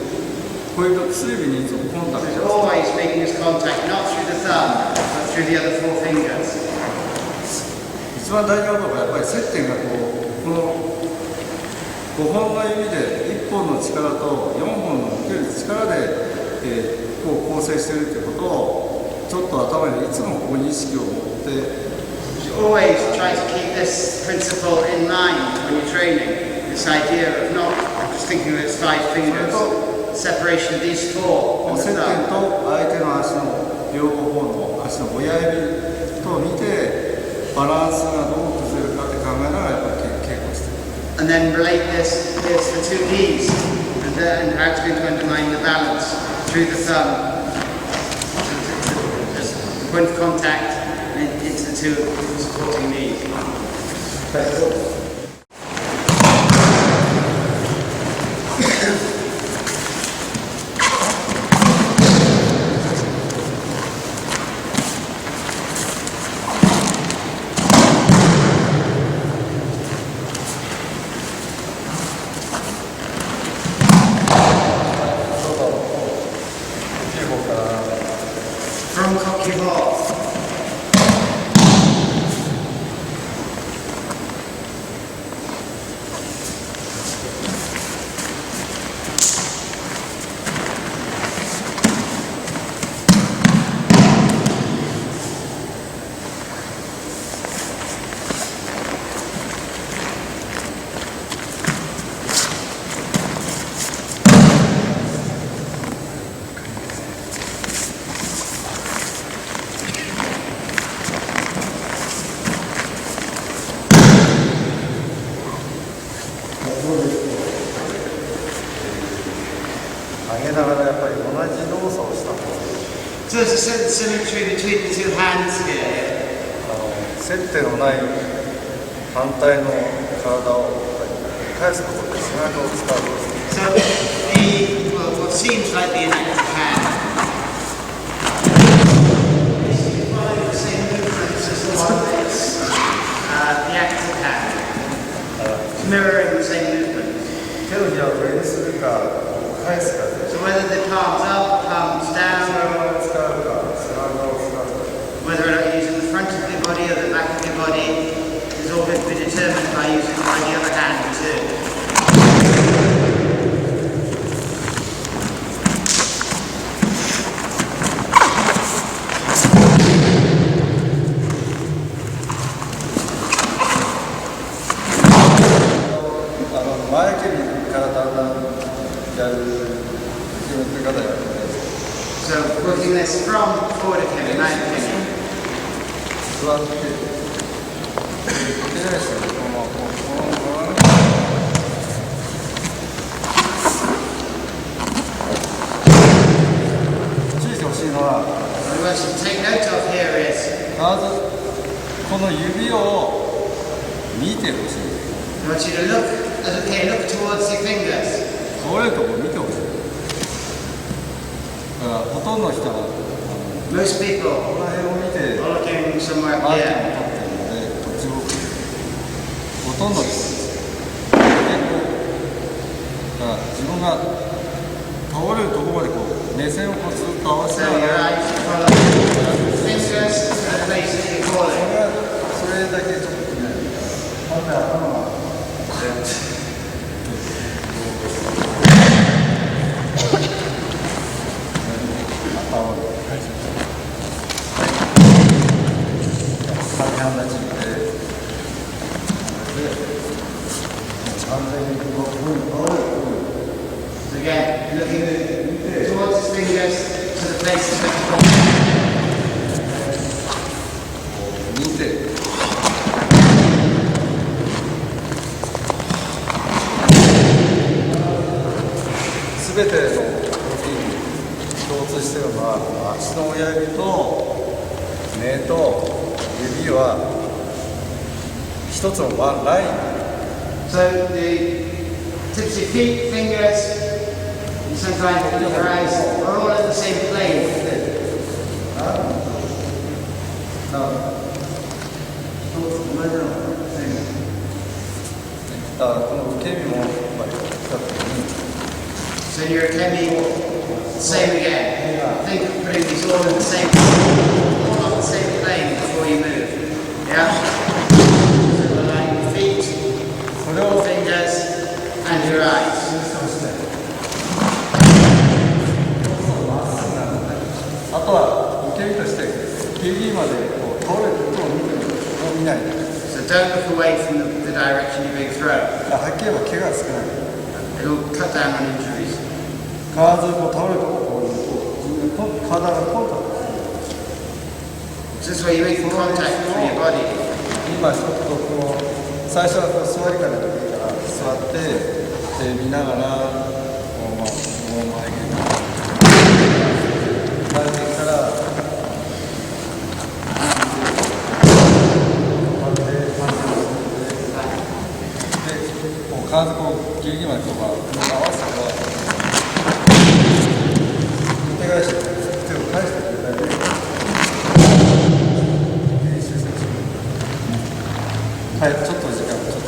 A: 小指と薬指にいつもコンタク
B: He's
A: トを
B: always making his contact not through the thumb, but through the other four fingers.
A: 一番大事なことはやっぱり接点がこの5本の指で1本の力と4本の受ける力で、こう構成しているということをちょっと頭にいつもここに意識を持って
B: You should always try to keep this principle in mind when you're training. This idea of not just thinking of its five fingers, separation of these four
A: こ
B: from
A: の
B: the
A: 接点
B: thumb.
A: と相手の足の両方の足の親指と見てバランスがどう崩れるかって考えながらやっぱり稽古している。
B: And then relate this to two knees and how it's going to undermine the balance through the thumb. The point of contact and into the two supporting knees.
A: 上げながらやっぱり同じ動作をした方が
B: So there's a certain symmetry between the two hands here.
A: 接点のない反対の体を返すことで背中を使う。
B: So what seems like the inactive hand. Basically following the same movements as the one that's the active hand. Mirroring the same movements.
A: 手のひらを上にするか返すかで
B: So whether the palms up, palms
A: 背
B: down,
A: 中を使うか背中を使うか
B: whether or not you're using the front of your body or the back of your body, is all going to be determined by using the other hand too.
A: こ
B: fingers from forward of him, right of him.
A: 座って、手返しでこのまま注意してほしいのは、
B: What I want you to take note of here is,
A: まずこの指を見てほしい。
B: I want you to look, look towards your fingers.
A: 倒れるところ見てほしい。だからほとんどの人は
B: Most people
A: この辺を見て
B: are looking somewhere
A: マー
B: up
A: クを
B: here.
A: 取ってるので、こっちをほとんどです。で、だから自分が倒れるところまでこう目線をこうずっと合わせ
B: So
A: なが
B: your
A: ら、
B: eyes follow the fingers to the place that you're falling.
A: それだけちょっとね、また頭が
B: Again, looking towards his fingers to the place that you're falling.
A: 見て、すべての動きに共通しているのは、足の親指と目と指は一つのワンライン。
B: So the tips of your feet, fingers, and sometimes your eyes are all at the same plane.
A: だからこの受け身もまあ使ったように
B: So your kemi, same again. Think of putting these all in the same, all on the same plane before you move. Yeah? So we're like your feet,
A: それを
B: fingers, and your eyes.
A: あとは受け身としてギリギリまでこう倒れることを見ない。
B: So don't look away from the direction you're being thrown.
A: はっきり言えば怪我が少ない。
B: It'll cut down on injuries.
A: 必ずこう倒れるところをこう体がコンタクトする。
B: So this way you make contact with your body.
A: 今ちょっとこの最初はこう座りからでいいから座ってで見ながらこうもう前に慣れてきたら必ずこうギリギリまでこう合わせたら手返して手を返してくれたり練習してほしい。はい、ちょっと時間ちょっと。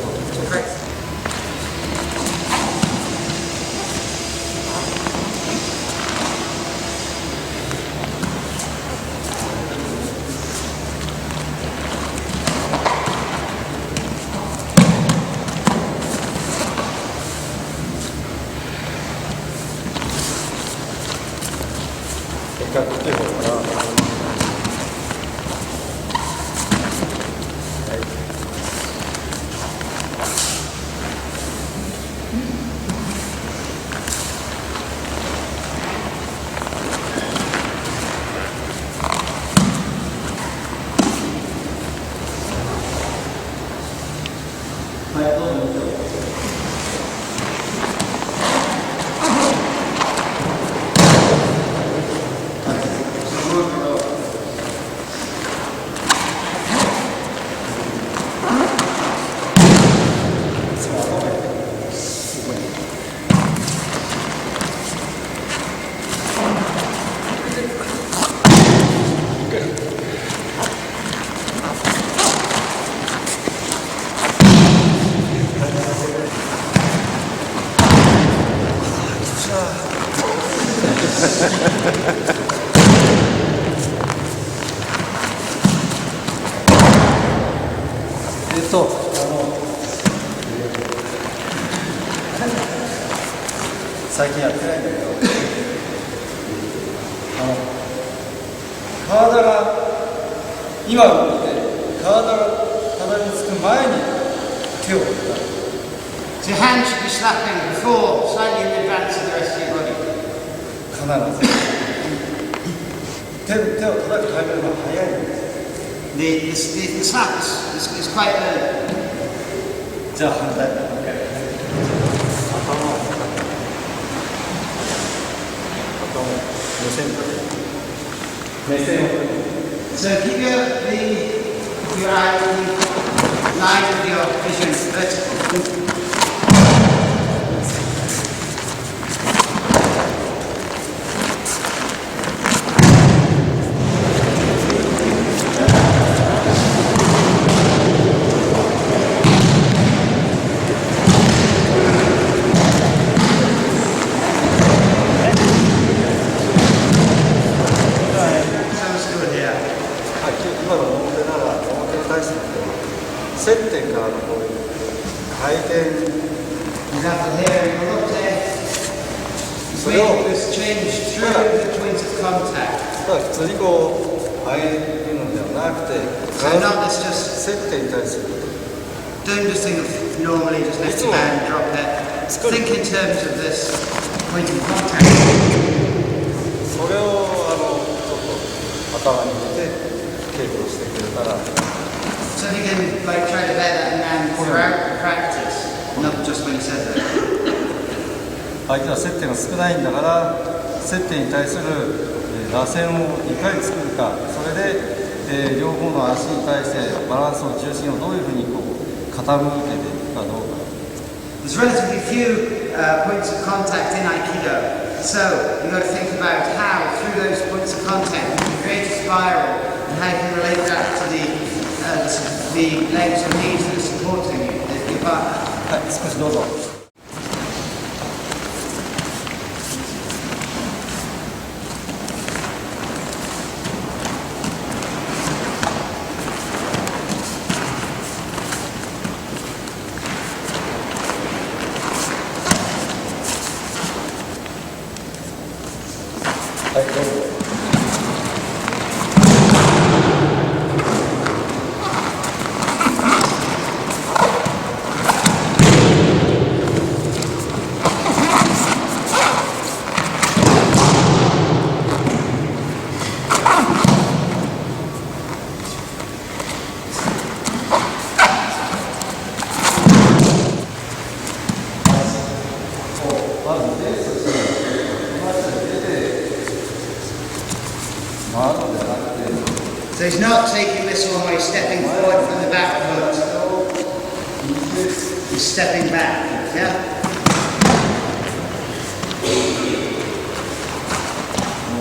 A: 一回こっちの方から。最近やってないんだけど、体が今動いて体につく前に手を振った。
B: So your hand should be slapping before, slightly in advance of the rest of your body.
A: 必ず手を叩くタイミングが早いんです。
B: The snap is quite early.
A: じゃあ反対。頭を叩く。頭を目線立てる。目線を。
B: So keep your eye on the line of your vision vertical. Example here, you look there, make this change through the points of contact.
A: 普通にこう上げるのではなくて、
B: So not this just
A: 接点に対する。
B: don't just think of normally just lift your hand, drop it. Think in terms of this point of contact.
A: それをちょっと頭に入れて稽古してくれたら。
B: So you can like try to bear that in mind throughout the practice, not just when he says it.
A: 相手は接点が少ないんだから、接点に対する螺旋をいかに作るか、それで、両方の足に対してバランスを重心をどういうふうにこう傾けていくかどうか。
B: There's relatively few points of contact in Aikido, so you've got to think about how through those points of contact you can create a spiral and how you can relate that to the legs or knees that are supporting you, your partner.
A: はい、少しどうぞ。はい、どうぞ。
B: So he's not taking this one where he's stepping forward from the back foot. He's stepping back, yeah?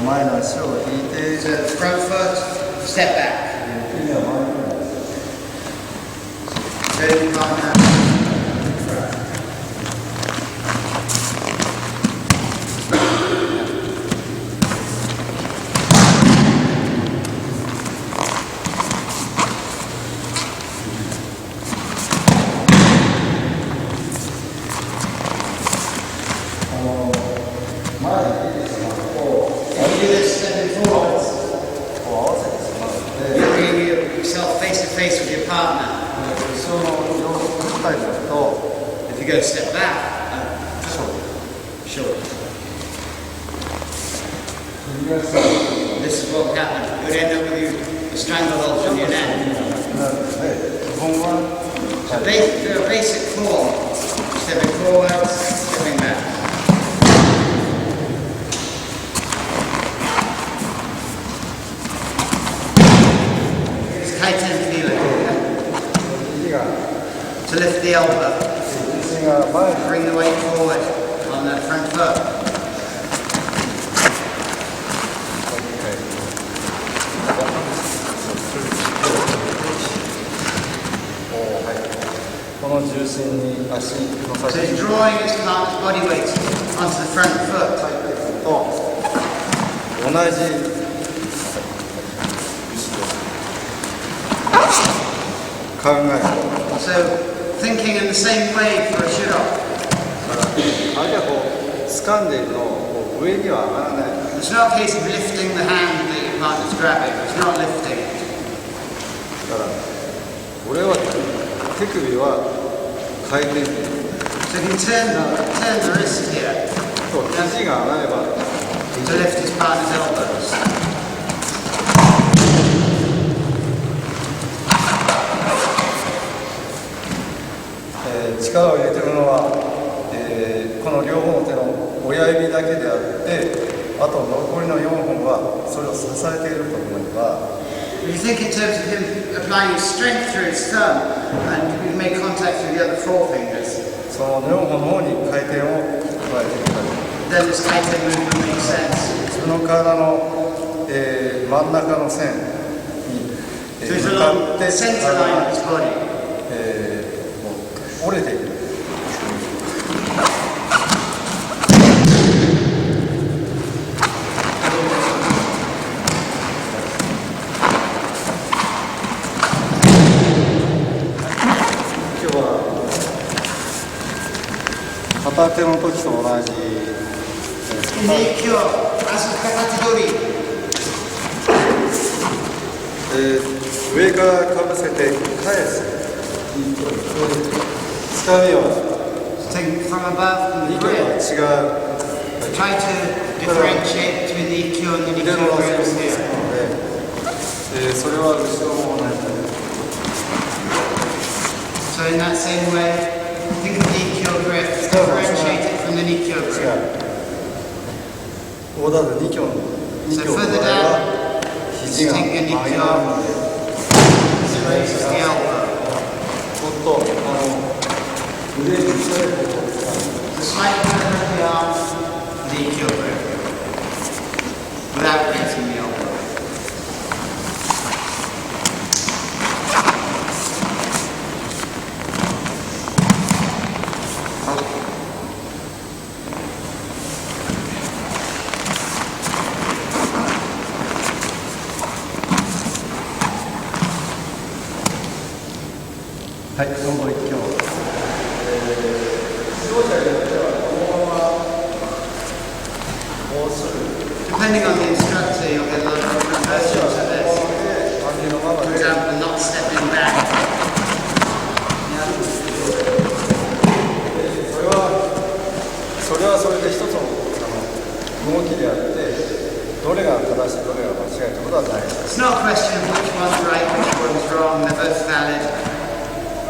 A: 前の足を引いて、
B: So front foot, step back.
A: 手は前に。
B: Turn partner. Face with your partner. If you go a step back, shoulder. This is what would happen. You would end up with a stranglehold from your neck. So a basic form, stepping forward, stepping back. It's tighten feeling. To lift the elbow. Bring the weight forward on the front foot.
A: この重心に足の
B: So
A: 先
B: he's
A: に
B: drawing his partner's body weight onto the front foot.
A: 同じ考え
B: So thinking in the same way for a shiro.
A: 相手はこう掴んでいるのをこう上には上がらない。
B: It's not a case of lifting the hand that your partner's grabbing. It's not lifting it.
A: だから俺は手首は回転する。
B: So if you turn the wrist here
A: そう、肘が上がれば
B: to lift his partner's elbows.
A: 力を入れてるのは、この両方の手の親指だけであって、あと残りの4本はそれを支えていると思えば、
B: If you think in terms of him applying his strength through his thumb and we've made contact through the other four fingers,
A: その4本の方に回転を加えていく。
B: then this kaiten movement makes sense.
A: 自分の体の、真ん中の線に、
B: So he's
A: 向かって
B: along the center line of his body.
A: もう折れていく。今日は片手の時と同じ。
B: Ikkyo, as a category.
A: 上からかぶせて返す。つかみは
B: Take from above and
A: 2キロ
B: grip.
A: は違う。
B: Try to differentiate between the ikkyo and the
A: 腕
B: nikkyo
A: のセン
B: grips
A: スです
B: here.
A: ので、それは後ろも同じ。
B: So in that same way, think of the ikkyo grip, differentiate it from the nikkyo
A: 違
B: grip.
A: う。オーダーで2キロの
B: So
A: 場合
B: further
A: は
B: down,
A: 肘が
B: take a
A: 曲げ
B: nikkyo,
A: られるので、
B: raises the elbow.
A: もっと腕に強い方向を使う。
B: So slightly further up the arm, the ikkyo grip, without raising the elbow.
A: はい、どうも一挙。指導者によってはこのままもうすぐ
B: Depending on the instructor, you'll get a lot of different versions of this.
A: 感じのまま
B: For
A: で。
B: example, not stepping back.
A: それはそれで一つの動きであって、どれが正しい、どれが間違いということはない。
B: It's not a question of which one's right, which one's wrong, they're both valid.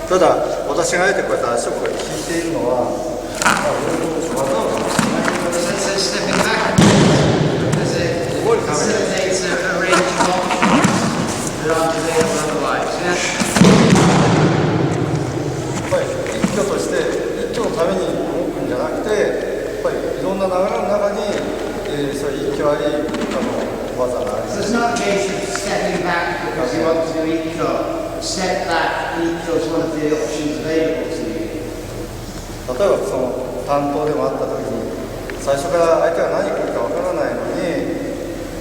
A: ただ、私があえてこうやって足をこうやって引いているのは、技を
B: So it says stepping back because it facilitates a range of options that aren't available otherwise. Yeah?
A: やっぱり一挙として一挙のために動くんじゃなくて、やっぱりいろんな流れの中に、そういう一挙あり技があり
B: So it's not a case of stepping back because you want to do Ikkyo. Step back, Ikkyo is one of the options available to you.
A: 例えばその担当でもあった時に最初から相手が何来るかわからないのに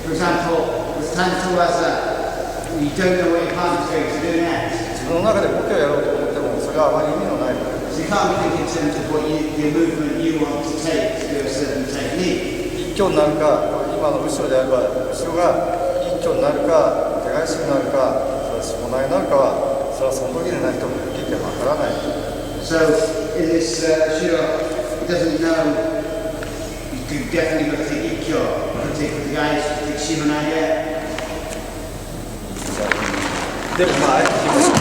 B: For example, with Tanto Waza, you don't know what your partner's going to do next.
A: 自分の中で動きをやろうと思ってもそれはあまり意味のない。
B: So you can't think in terms of what your movement you want to take to do a certain technique.
A: 一挙になるか、今の後ろであれば後ろが一挙になるか、手返しになるか、それは下投げになるかはそれはその時でないと結局わからない。
B: So in this shiro, he doesn't know. You could definitely go take Ikkyo. You could take the guys, take Shimanage.
A: でもまああえて気持ち